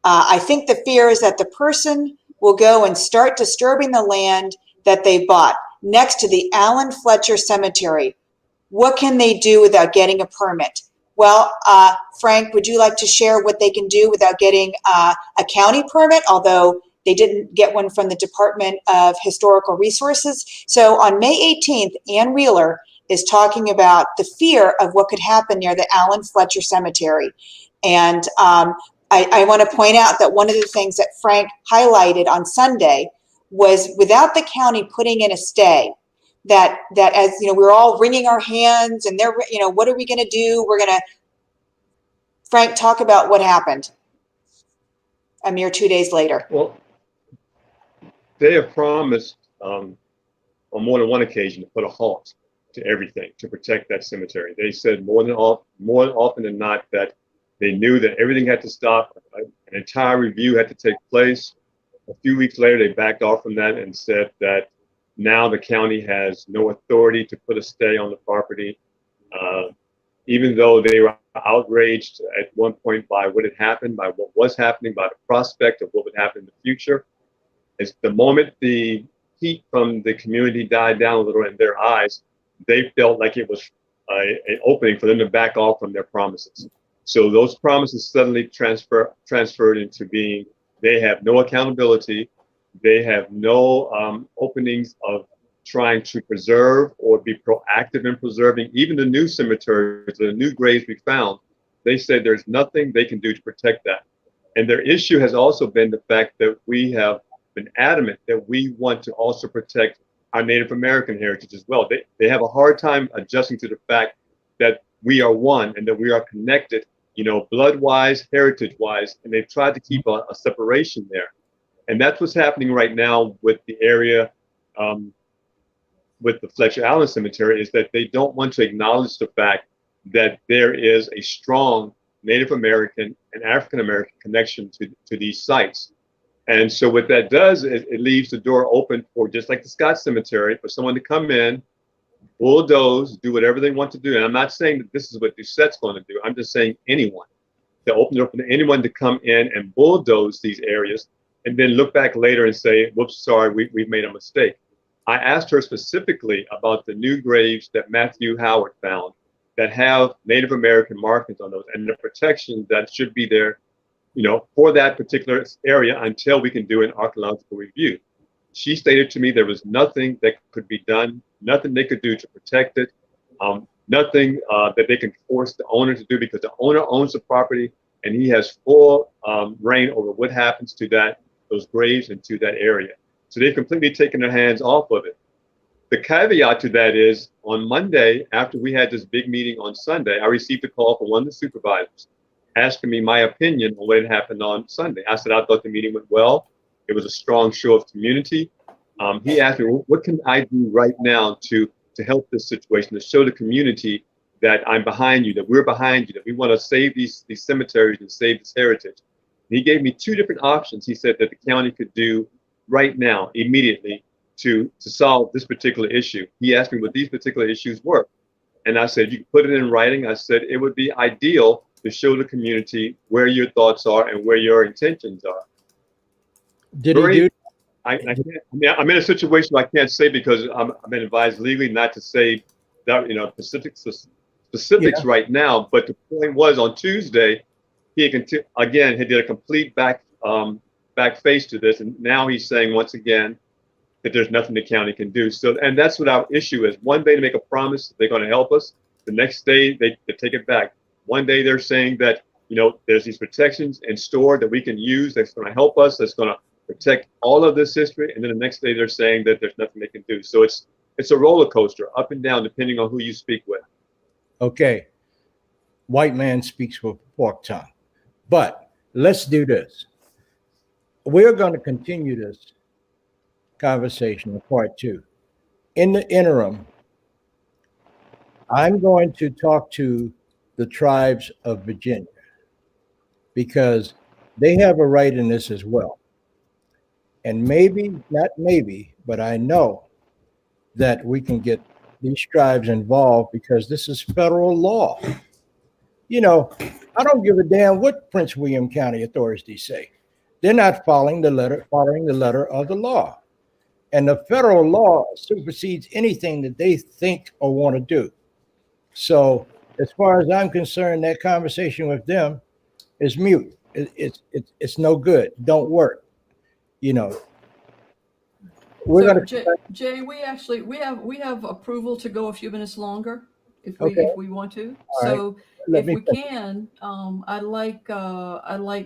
I think the fear is that the person will go and start disturbing the land that they bought next to the Allen Fletcher Cemetery. What can they do without getting a permit? Well, Frank, would you like to share what they can do without getting a county permit? Although they didn't get one from the Department of Historical Resources. So on May 18th, Ann Wheeler is talking about the fear of what could happen near the Allen Fletcher Cemetery. And I want to point out that one of the things that Frank highlighted on Sunday was, without the county putting in a stay, that as you know, we're all wringing our hands and they're, you know, what are we going to do? Frank, talk about what happened a mere 2 days later.
Well, they have promised on more than one occasion to put a halt to everything to protect that cemetery. They said more often than not that they knew that everything had to stop. An entire review had to take place. A few weeks later, they backed off from that and said that now the county has no authority to put a stay on the property, even though they were outraged at one point by what had happened, by what was happening, by the prospect of what would happen in the future. As the moment the heat from the community died down a little in their eyes, they felt like it was an opening for them to back off from their promises. So those promises suddenly transferred into being, they have no accountability. They have no openings of trying to preserve or be proactive in preserving even the new cemeteries, the new graves we found. They said there's nothing they can do to protect that. And their issue has also been the fact that we have been adamant that we want to also protect our Native American heritage as well. They have a hard time adjusting to the fact that we are one and that we are connected, you know, blood-wise, heritage-wise, and they've tried to keep a separation there. And that's what's happening right now with the area, with the Fletcher Allen Cemetery, is that they don't want to acknowledge the fact that there is a strong Native American and African American connection to these sites. And so what that does is it leaves the door open for, just like the Scott Cemetery, for someone to come in, bulldoze, do whatever they want to do. And I'm not saying that this is what Doucette's going to do. I'm just saying anyone, to open it up to anyone to come in and bulldoze these areas and then look back later and say, whoops, sorry, we've made a mistake. I asked her specifically about the new graves that Matthew Howard found that have Native American markings on those and the protection that should be there, you know, for that particular area until we can do an archaeological review. She stated to me there was nothing that could be done, nothing they could do to protect it, nothing that they can force the owner to do, because the owner owns the property and he has full reign over what happens to those graves and to that area. So they've completely taken their hands off of it. The caveat to that is, on Monday, after we had this big meeting on Sunday, I received a call from one of the supervisors asking me my opinion on what had happened on Sunday. I said, I thought the meeting went well. It was a strong show of community. He asked me, well, what can I do right now to help this situation, to show the community that I'm behind you, that we're behind you, that we want to save these cemeteries and save this heritage. And he gave me two different options. He said that the county could do right now, immediately, to solve this particular issue. He asked me what these particular issues were. And I said, you can put it in writing. I said, it would be ideal to show the community where your thoughts are and where your intentions are.
Did he do?
I can't, I mean, I'm in a situation where I can't say, because I've been advised legally not to say that, you know, specifics right now. But the point was, on Tuesday, he did a complete back face to this, and now he's saying once again that there's nothing the county can do. So, and that's what our issue is. One day they make a promise they're going to help us. The next day they take it back. One day they're saying that, you know, there's these protections in store that we can use that's going to help us, that's going to protect all of this history, and then the next day they're saying that there's nothing they can do. So it's a roller coaster, up and down, depending on who you speak with.
Okay, white man speaks with pork tongue. But let's do this. We're going to continue this conversation in part 2. In the interim, I'm going to talk to the tribes of Virginia, because they have a right in this as well. And maybe, not maybe, but I know that we can get these tribes involved, because this is federal law. You know, I don't give a damn what Prince William County authorities say. They're not following the letter of the law. And the federal law supersedes anything that they think or want to do. So as far as I'm concerned, that conversation with them is mute. It's no good. Don't work. You know. We're
Jay, we have approval to go a few minutes longer if we want to.
All
so
right.
if we can, I'd like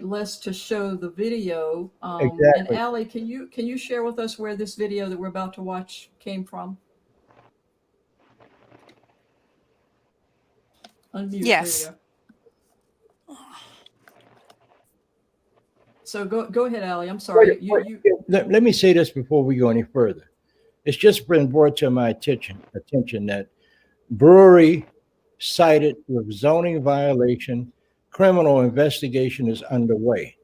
Les to show the video.
Exactly.
And Allie, can you share with us where this video that we're about to watch came from? Unmute.
Yes.
Video. So go ahead, Allie. I'm sorry.
Let me say this before we go any further. It's just been brought to my attention that Brewery cited with zoning violation. Criminal investigation is underway.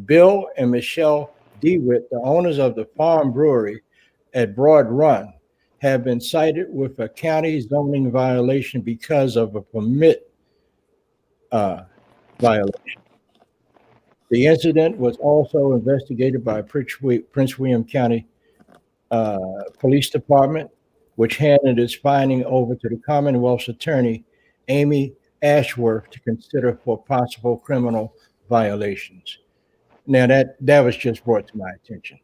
Bill and Michelle DeWitt, the owners of the Farm Brewery at Broad Run, have been cited with a county zoning violation because of a permit violation. The incident was also investigated by Prince William County Police Department, which handed its finding over to the Commonwealth's attorney, Amy Ashworth, to consider for possible criminal violations. Now that was just brought to my attention.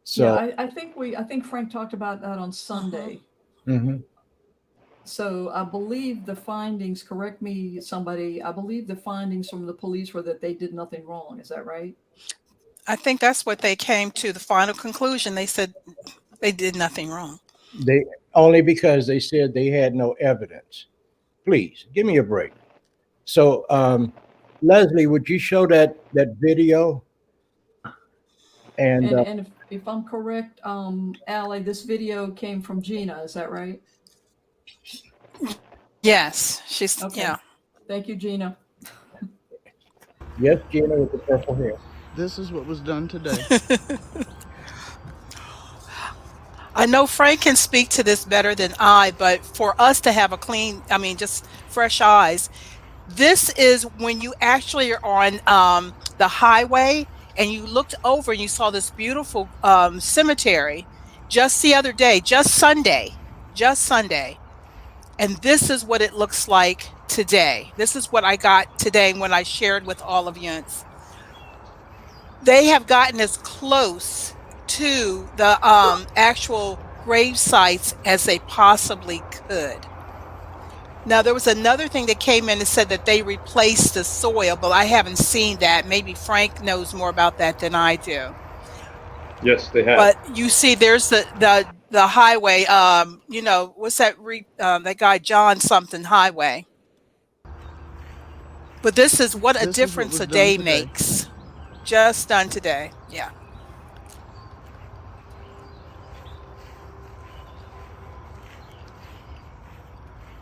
So
yeah, I think Frank talked about that on Sunday.
mhm.
So I believe the findings, correct me somebody, I believe the findings from the police were that they did nothing wrong. Is that right?
I think that's what they came to, the final conclusion. They said they did nothing wrong.
They only because they said they had no evidence. Please give me a break. So Leslie, would you show that video? And
And if I'm correct, Allie, this video came from Gina. Is that right?
Yes, she's,
Okay.
yeah.
Thank you, Gina.
yes, Gina with the purple hair.
This is what was done today.
I know Frank can speak to this better than I, but for us to have a clean, I mean, just fresh eyes, this is when you actually are on the highway and you looked over and you saw this beautiful cemetery just the other day, just Sunday. And this is what it looks like today. This is what I got today when I shared with all of you. They have gotten as close to the actual grave sites as they possibly could. Now, there was another thing that came in and said that they replaced the soil, but I haven't seen that. Maybe Frank knows more about that than I do.
Yes, they have.
But you see, there's the highway. You know, what's that? That guy John something highway. But this is what a difference a day makes. Just done today. Yeah.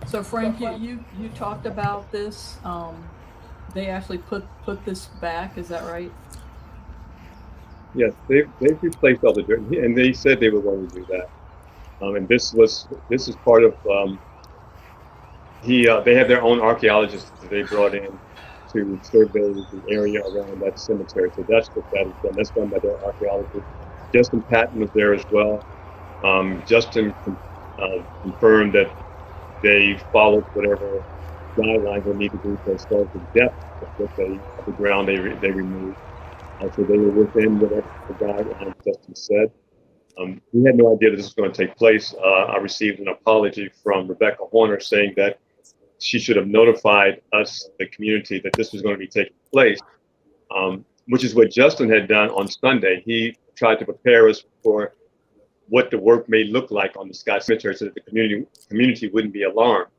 So Frank, you talked about this. They actually put this back. Is that right?
Yes, they've replaced all the dirt, and they said they were going to do that. And this is part of they have their own archaeologists that they brought in to survey the area around that cemetery. So that's what that is done. That's done by their archaeologist. Justin Patton was there as well. Justin confirmed that they followed whatever guidelines they need to do as far as the depth of what the ground they removed. So they were within whatever the guidelines Justin said. We had no idea this was going to take place. I received an apology from Rebecca Horner saying that she should have notified us, the community, that this was going to be taking place, which is what Justin had done on Sunday. He tried to prepare us for what the work may look like on the Scott Cemetery so that the community wouldn't be alarmed.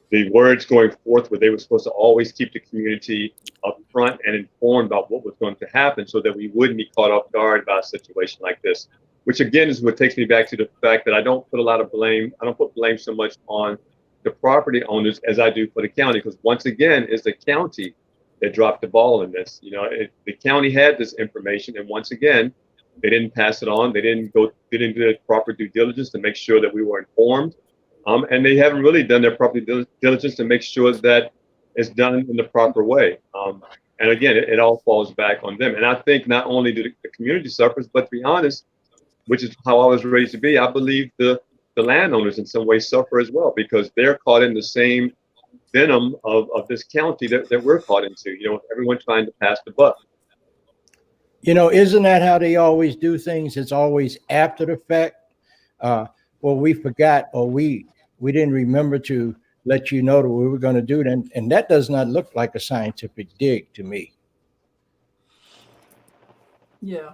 The words going forth were they were supposed to always keep the community up front and informed about what was going to happen so that we wouldn't be caught off guard by a situation like this, which again is what takes me back to the fact that I don't put blame so much on the property owners as I do for the county, because once again, it's the county that dropped the ball in this. You know, the county had this information, and once again, they didn't pass it on. They didn't do the proper due diligence to make sure that we were informed. And they haven't really done their proper diligence to make sure that it's done in the proper way. And again, it all falls back on them. And I think not only do the community suffers, but to be honest, which is how I was raised to be, I believe the landowners in some way suffer as well, because they're caught in the same venom of this county that we're caught into, you know, everyone trying to pass the buck.
You know, isn't that how they always do things? It's always after the fact. Well, we forgot, or we didn't remember to let you know that we were going to do it. And that does not look like a scientific dig to me.
Yeah.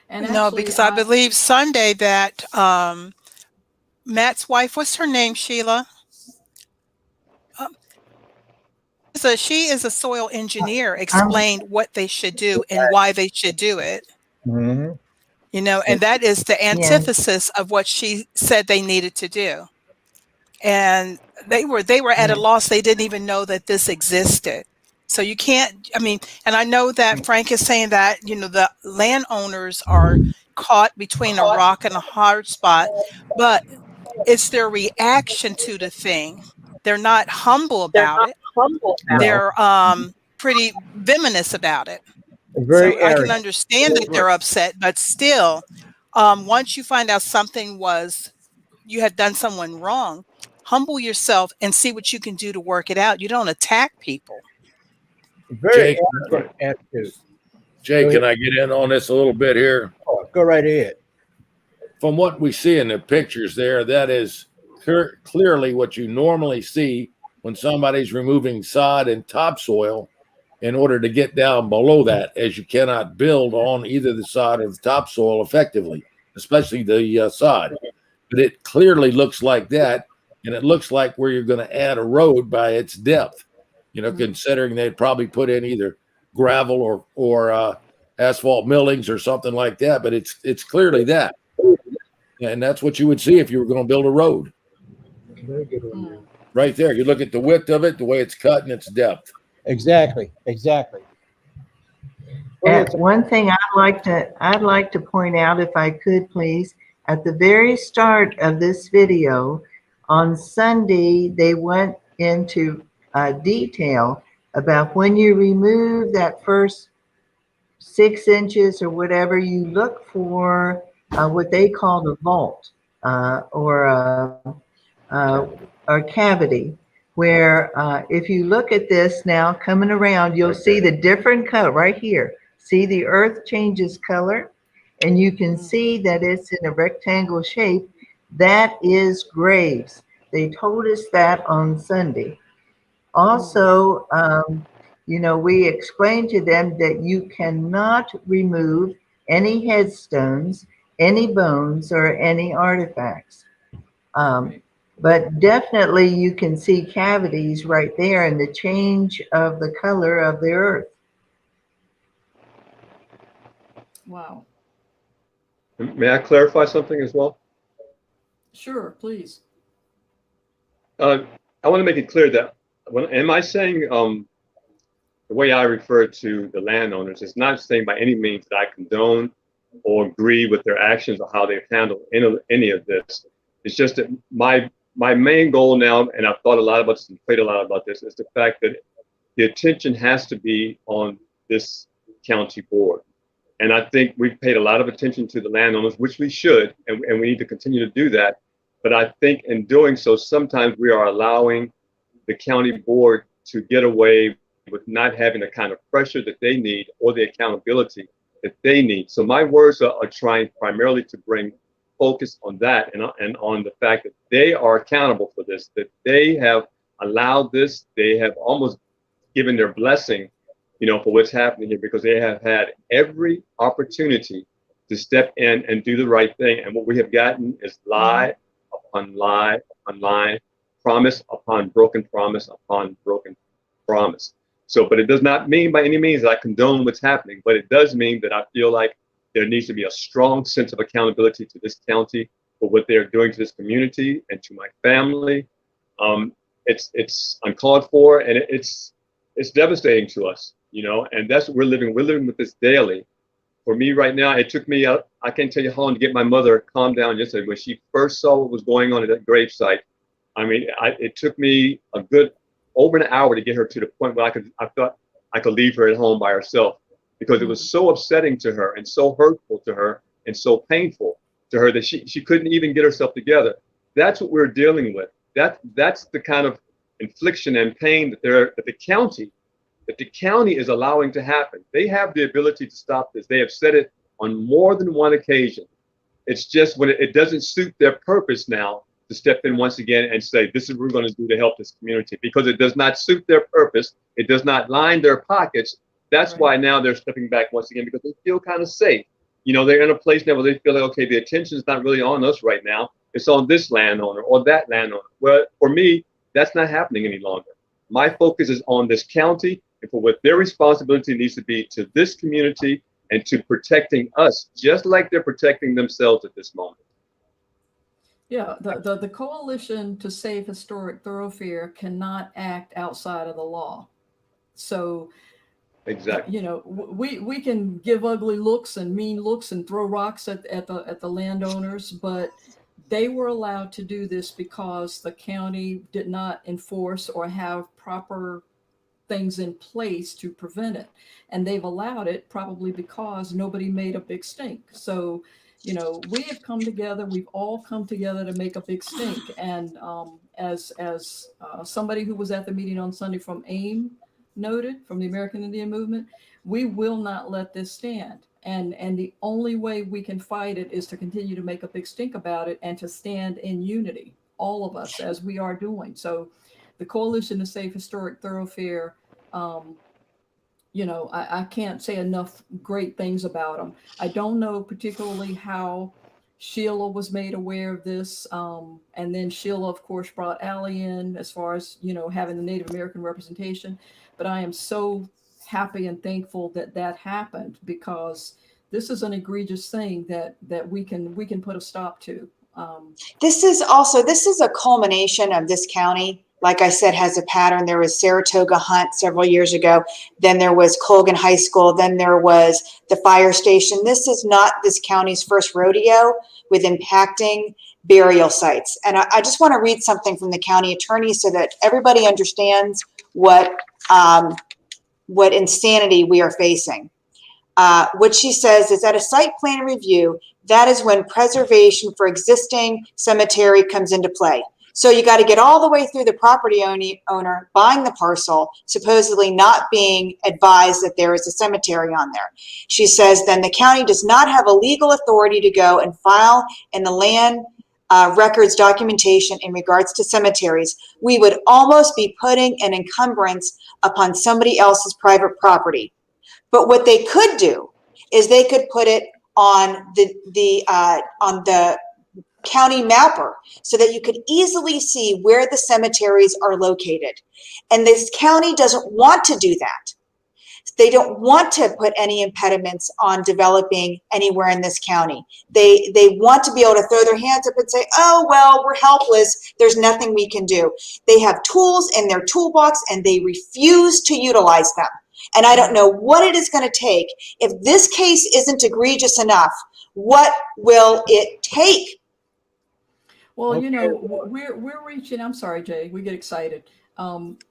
And
No,
actually,
because I believe Sunday that Matt's wife, what's her name, Sheila? So she is a soil engineer, explained what they should do and why they should do it.
Mm-hmm.
You know, and that is the antithesis of what she said they needed to do. and they were at a loss. They didn't even know that this existed. So you can't, I mean, and I know that Frank is saying that, you know, the landowners are caught between a rock and a hard spot, but it's their reaction to the thing. They're not humble about it.
No,
They're pretty venomous about it.
very
So I can
arrogant.
understand that they're upset, but still, once you find out something was, you had done someone wrong, humble yourself and see what you can do to work it out. You don't attack people.
Very
Jake,
arrogant attitude.
Jay, can I get in on this a little bit here?
Oh, go right ahead.
From what we see in the pictures there, that is clearly what you normally see when somebody's removing sod and topsoil in order to get down below that, as you cannot build on either the sod or the topsoil effectively, especially the sod. But it clearly looks like that, and it looks like where you're going to add a road by its depth, you know, considering they'd probably put in either gravel or asphalt millings or something like that, but it's clearly that. And that's what you would see if you were going to build a road. Right there. You look at the width of it, the way it's cut, and its depth.
Exactly. Exactly.
And one thing I'd like to point out, if I could please, at the very start of this video, on Sunday, they went into detail about when you remove that first 6 inches or whatever, you look for what they call a vault or a cavity, where if you look at this now coming around, you'll see the different color right here. See, the earth changes color, and you can see that it's in a rectangle shape. That is graves. They told us that on Sunday. Also, you know, we explained to them that you cannot remove any headstones, any bones, or any artifacts. But definitely you can see cavities right there and the change of the color of the earth.
Wow.
May I clarify something as well?
Sure, please.
I want to make it clear that am I saying the way I refer to the landowners is not saying by any means that I condone or agree with their actions or how they've handled any of this. It's just that my main goal now, and I've thought a lot about this and prayed a lot about this, is the fact that the attention has to be on this county board. And I think we've paid a lot of attention to the landowners, which we should, and we need to continue to do that. But I think in doing so, sometimes we are allowing the county board to get away with not having the kind of pressure that they need or the accountability that they need. So my words are trying primarily to bring focus on that and on the fact that they are accountable for this, that they have allowed this, they have almost given their blessing, you know, for what's happening here, because they have had every opportunity to step in and do the right thing. And what we have gotten is lie upon lie upon lie, promise upon broken promise upon broken promise. So, but it does not mean by any means that I condone what's happening, but it does mean that I feel like there needs to be a strong sense of accountability to this county for what they're doing to this community and to my family. It's uncalled for, and it's devastating to us, you know, and that's what we're living with this daily. For me right now, it took me, I can't tell you how long to get my mother calmed down yesterday. When she first saw what was going on at that gravesite, I mean, it took me a good over an hour to get her to the point where I thought I could leave her at home by herself, because it was so upsetting to her and so hurtful to her and so painful to her that she couldn't even get herself together. That's what we're dealing with. That's the kind of infliction and pain that the county is allowing to happen. They have the ability to stop this. They have said it on more than one occasion. It's just when it doesn't suit their purpose now to step in once again and say, this is what we're going to do to help this community, because it does not suit their purpose. It does not line their pockets. That's why now they're stepping back once again, because they feel kind of safe. You know, they're in a place now where they feel like, okay, the attention is not really on us right now. It's on this landowner or that landowner. Well, for me, that's not happening any longer. My focus is on this county and for what their responsibility needs to be to this community and to protecting us, just like they're protecting themselves at this moment.
Yeah, the Coalition to Save Historic Thoroughfare cannot act outside of the law. So,
Exactly.
you know, we can give ugly looks and mean looks and throw rocks at the landowners, but they were allowed to do this because the county did not enforce or have proper things in place to prevent it. And they've allowed it probably because nobody made a big stink. So, you know, we have come together, we've all come together to make a big stink. And as somebody who was at the meeting on Sunday from AIM noted, from the American Indian Movement, we will not let this stand. And the only way we can fight it is to continue to make a big stink about it and to stand in unity, all of us, as we are doing. So the Coalition to Save Historic Thoroughfare, you know, I can't say enough great things about them. I don't know particularly how SHEILA was made aware of this. And then SHEILA, of course, brought Allie in as far as, you know, having the Native American representation. But I am so happy and thankful that that happened, because this is an egregious thing that we can put a stop to.
This is a culmination of this county. Like I said, has a pattern. There was Saratoga Hunt several years ago. Then there was Colgan High School. Then there was the fire station. This is not this county's first rodeo with impacting burial sites. And I just want to read something from the county attorney so that everybody understands what insanity we are facing. What she says is, at a site plan review, that is when preservation for existing cemetery comes into play. So you got to get all the way through the property owner buying the parcel, supposedly not being advised that there is a cemetery on there. She says, then the county does not have a legal authority to go and file in the land records documentation in regards to cemeteries. We would almost be putting an encumbrance upon somebody else's private property. But what they could do is they could put it on the county mapper so that you could easily see where the cemeteries are located. And this county doesn't want to do that. They don't want to put any impediments on developing anywhere in this county. They want to be able to throw their hands up and say, oh, well, we're helpless. There's nothing we can do. They have tools in their toolbox and they refuse to utilize them. And I don't know what it is going to take. If this case isn't egregious enough, what will it take?
Well, you know, we're reaching. I'm sorry, Jay. We get excited.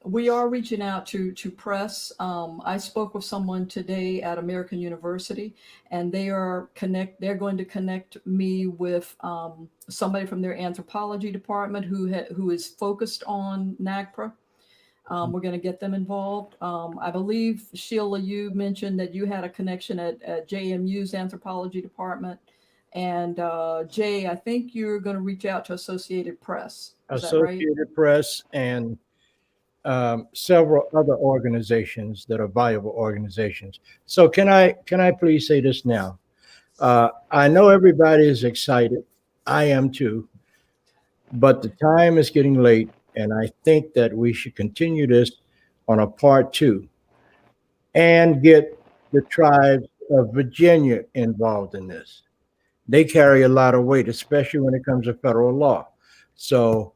We are reaching out to press. I spoke with someone today at American University, and they're going to connect me with somebody from their anthropology department who is focused on NAGPRA. We're going to get them involved. I believe, SHEILA, you mentioned that you had a connection at JMU's anthropology department. And Jay, I think you're going to reach out to Associated Press. Is that right?
Associated Press and several other organizations that are viable organizations. So can I please say this now? I know everybody is excited. I am too. But the time is getting late, and I think that we should continue this on a part 2 and get the tribes of Virginia involved in this. They carry a lot of weight, especially when it comes to federal law. So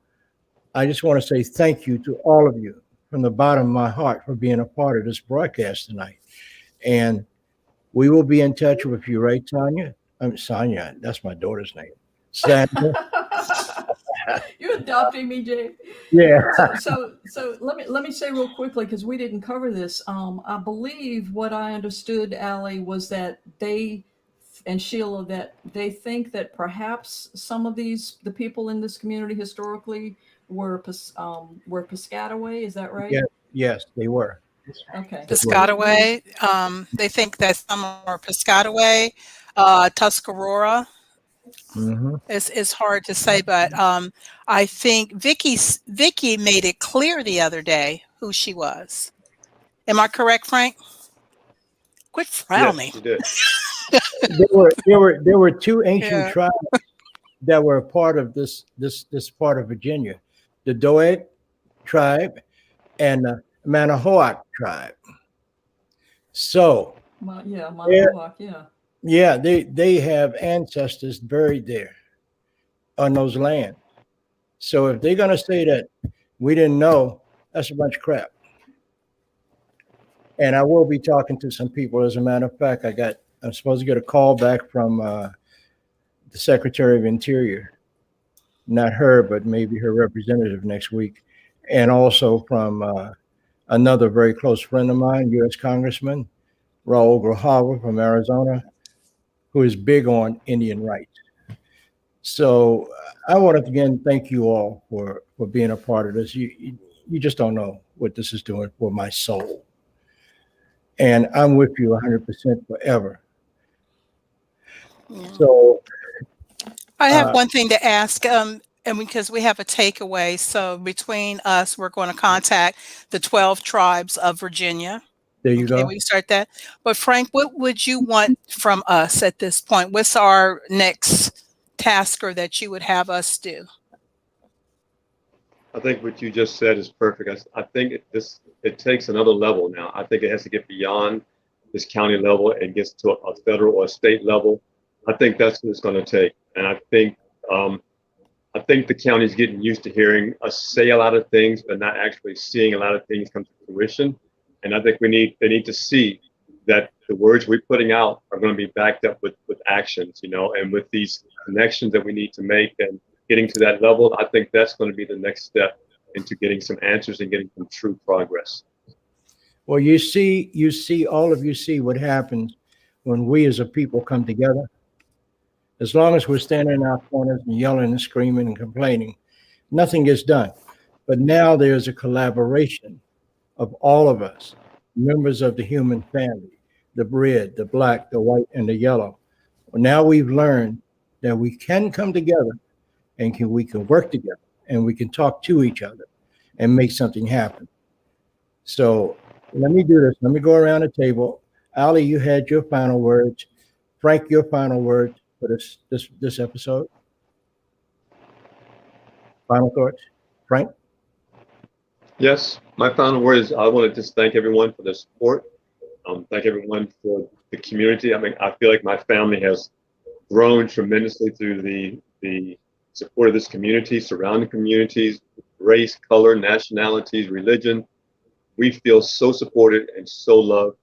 I just want to say thank you to all of you from the bottom of my heart for being a part of this broadcast tonight. And we will be in touch with you, right, Tanya? Sonia, that's my daughter's name. Sandra.
You're adopting me, Jay.
Yeah.
So let me say real quickly, because we didn't cover this. I believe what I understood, Allie, was that they and SHEILA, that they think that perhaps some of the people in this community historically were Piscataway. Is that right?
Yeah, yes, they were.
Okay.
Piscataway. They think that some are Piscataway, Tuscarora.
Mm-hmm.
It's hard to say, but I think Vicky made it clear the other day who she was. Am I correct, Frank? Quit frowning.
Yes, you did.
There were two ancient
Yeah.
tribes that were a part of this part of Virginia, the Doed tribe and the Manahoac tribe. So
Manahoac, yeah.
Yeah, they have ancestors buried there. on those lands. So if they're going to say that we didn't know, that's a bunch of crap. And I will be talking to some people. As a matter of fact, I'm supposed to get a call back from the Secretary of Interior, not her, but maybe her representative next week, and also from another very close friend of mine, U.S. Congressman Raul Grijalva from Arizona, who is big on Indian rights. So I want to again thank you all for being a part of this. You just don't know what this is doing for my soul. And I'm with you 100% forever.
Yeah.
So
I have one thing to ask, and because we have a takeaway, so between us, we're going to contact the 12 tribes of Virginia.
there you
Okay,
go.
we can start that. But Frank, what would you want from us at this point? What's our next tasker that you would have us do?
I think what you just said is perfect. I think it takes another level now. I think it has to get beyond this county level and gets to a federal or a state level. I think that's what it's going to take. And I think the county's getting used to hearing us say a lot of things, but not actually seeing a lot of things come to fruition. And I think they need to see that the words we're putting out are going to be backed up with actions, and with these connections that we need to make and getting to that level. I think that's going to be the next step into getting some answers and getting some true progress.
Well, all of you see what happens when we as a people come together. As long as we're standing in our corners and yelling and screaming and complaining, nothing gets done. But now there's a collaboration of all of us, members of the human family, the red, the black, the white, and the yellow. Well, now we've learned that we can come together and we can work together and we can talk to each other and make something happen. So let me do this. Let me go around the table. Ali, you had your final words. Frank, your final words for this episode. Final thoughts, Frank?
Yes, my final word is I want to just thank everyone for their support. Thank everyone for the community. I mean, I feel like my family has grown tremendously through the support of this community, surrounding communities, race, color, nationalities, religion. We feel so supported and so loved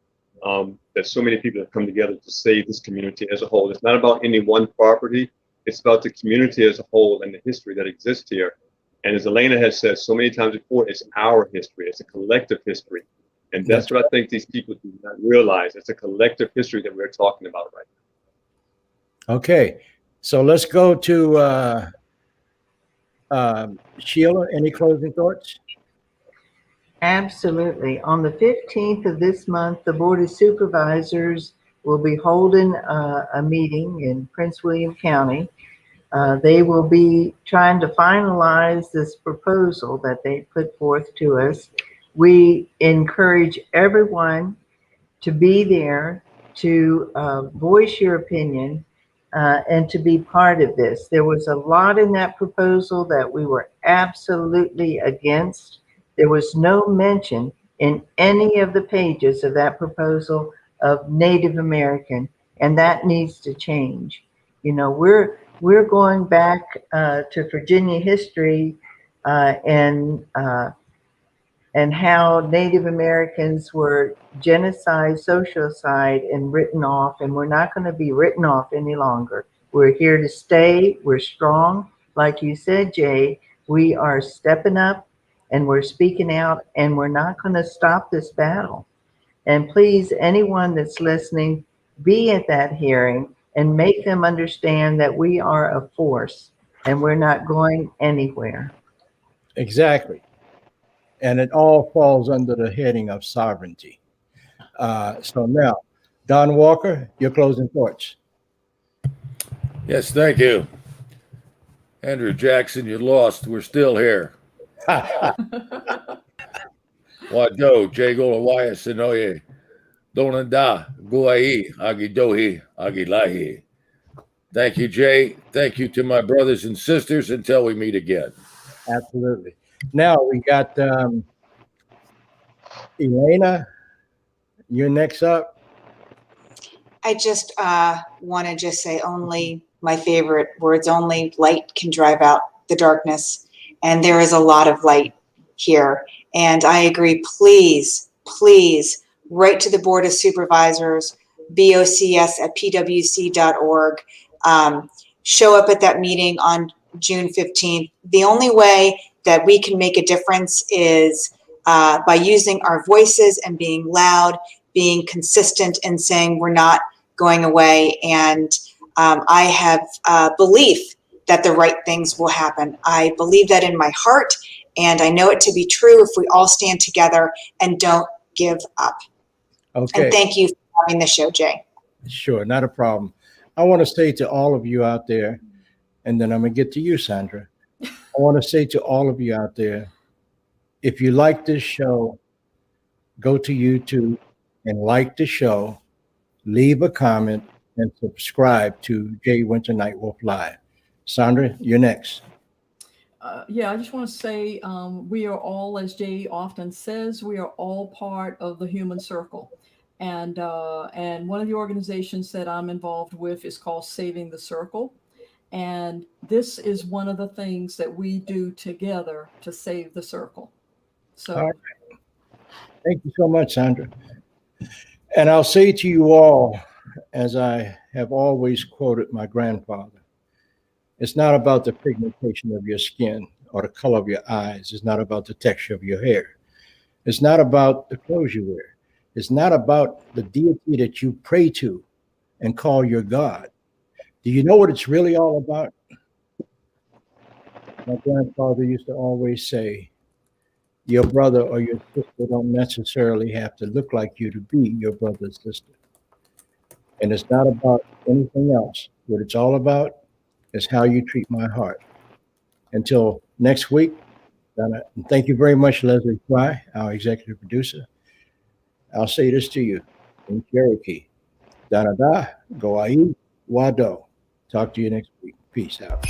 that so many people have come together to save this community as a whole. It's not about any one property. It's about the community as a whole and the history that exists here. And as ELENA has said so many times before, it's our history. It's a collective history. And that's what I think these people do not realize. It's a collective history that we're talking about right now.
Okay, so let's go to SHEILA. Any closing thoughts?
Absolutely. On the 15th of this month, the Board of Supervisors will be holding a meeting in Prince William County. They will be trying to finalize this proposal that they put forth to us. We encourage everyone to be there, to voice your opinion, and to be part of this. There was a lot in that proposal that we were absolutely against. There was no mention in any of the pages of that proposal of Native American, and that needs to change. We're going back to Virginia history and how Native Americans were genocide, sociocide, and written off, and we're not going to be written off any longer. We're here to stay. We're strong. Like you said, Jay, we are stepping up and we're speaking out, and we're not going to stop this battle. And please, anyone that's listening, be at that hearing and make them understand that we are a force and we're not going anywhere.
Exactly. And it all falls under the heading of sovereignty. So now, Don Walker, your closing thoughts.
Yes, thank you. Andrew Jackson, you lost. We're still here. Wado, Jago Lawaya Sinoye, Donanda, Guai, Agidohi, Agilahi. Thank you, Jay. Thank you to my brothers and sisters until we meet again.
Absolutely. Now we got ELENA, you're next up.
I just want to just say only my favorite words, only light can drive out the darkness. And there is a lot of light here. And I agree, please, please, write to the Board of Supervisors, bocs@pwc.org. Show up at that meeting on June 15th. The only way that we can make a difference is by using our voices and being loud, being consistent and saying we're not going away. And I have belief that the right things will happen. I believe that in my heart, and I know it to be true if we all stand together and don't give up.
Okay.
And thank you for having the show, Jay.
Sure, not a problem. I want to say to all of you out there, and then I'm going to get to you, Sandra. I want to say to all of you out there, if you like this show, go to YouTube and like the show, leave a comment, and subscribe to Jay Winter Nightwolf Live. Sandra, you're next.
Yeah, I just want to say we are all, as Jay often says, we are all part of the human circle. And one of the organizations that I'm involved with is called Saving the Circle. And this is one of the things that we do together to save the circle. So,
All right. Thank you so much, Sandra. And I'll say to you all, as I have always quoted my grandfather, it's not about the pigmentation of your skin or the color of your eyes. It's not about the texture of your hair. It's not about the clothes you wear. It's not about the deity that you pray to and call your God. Do you know what it's really all about? My grandfather used to always say, your brother or your sister don't necessarily have to look like you to be your brother or sister. And it's not about anything else. What it's all about is how you treat my heart. Until next week, thank you very much, Leslie Fry, our executive producer. I'll say this to you in Cherokee. Da-da-da, go-ai, wado. Talk to you next week. Peace out.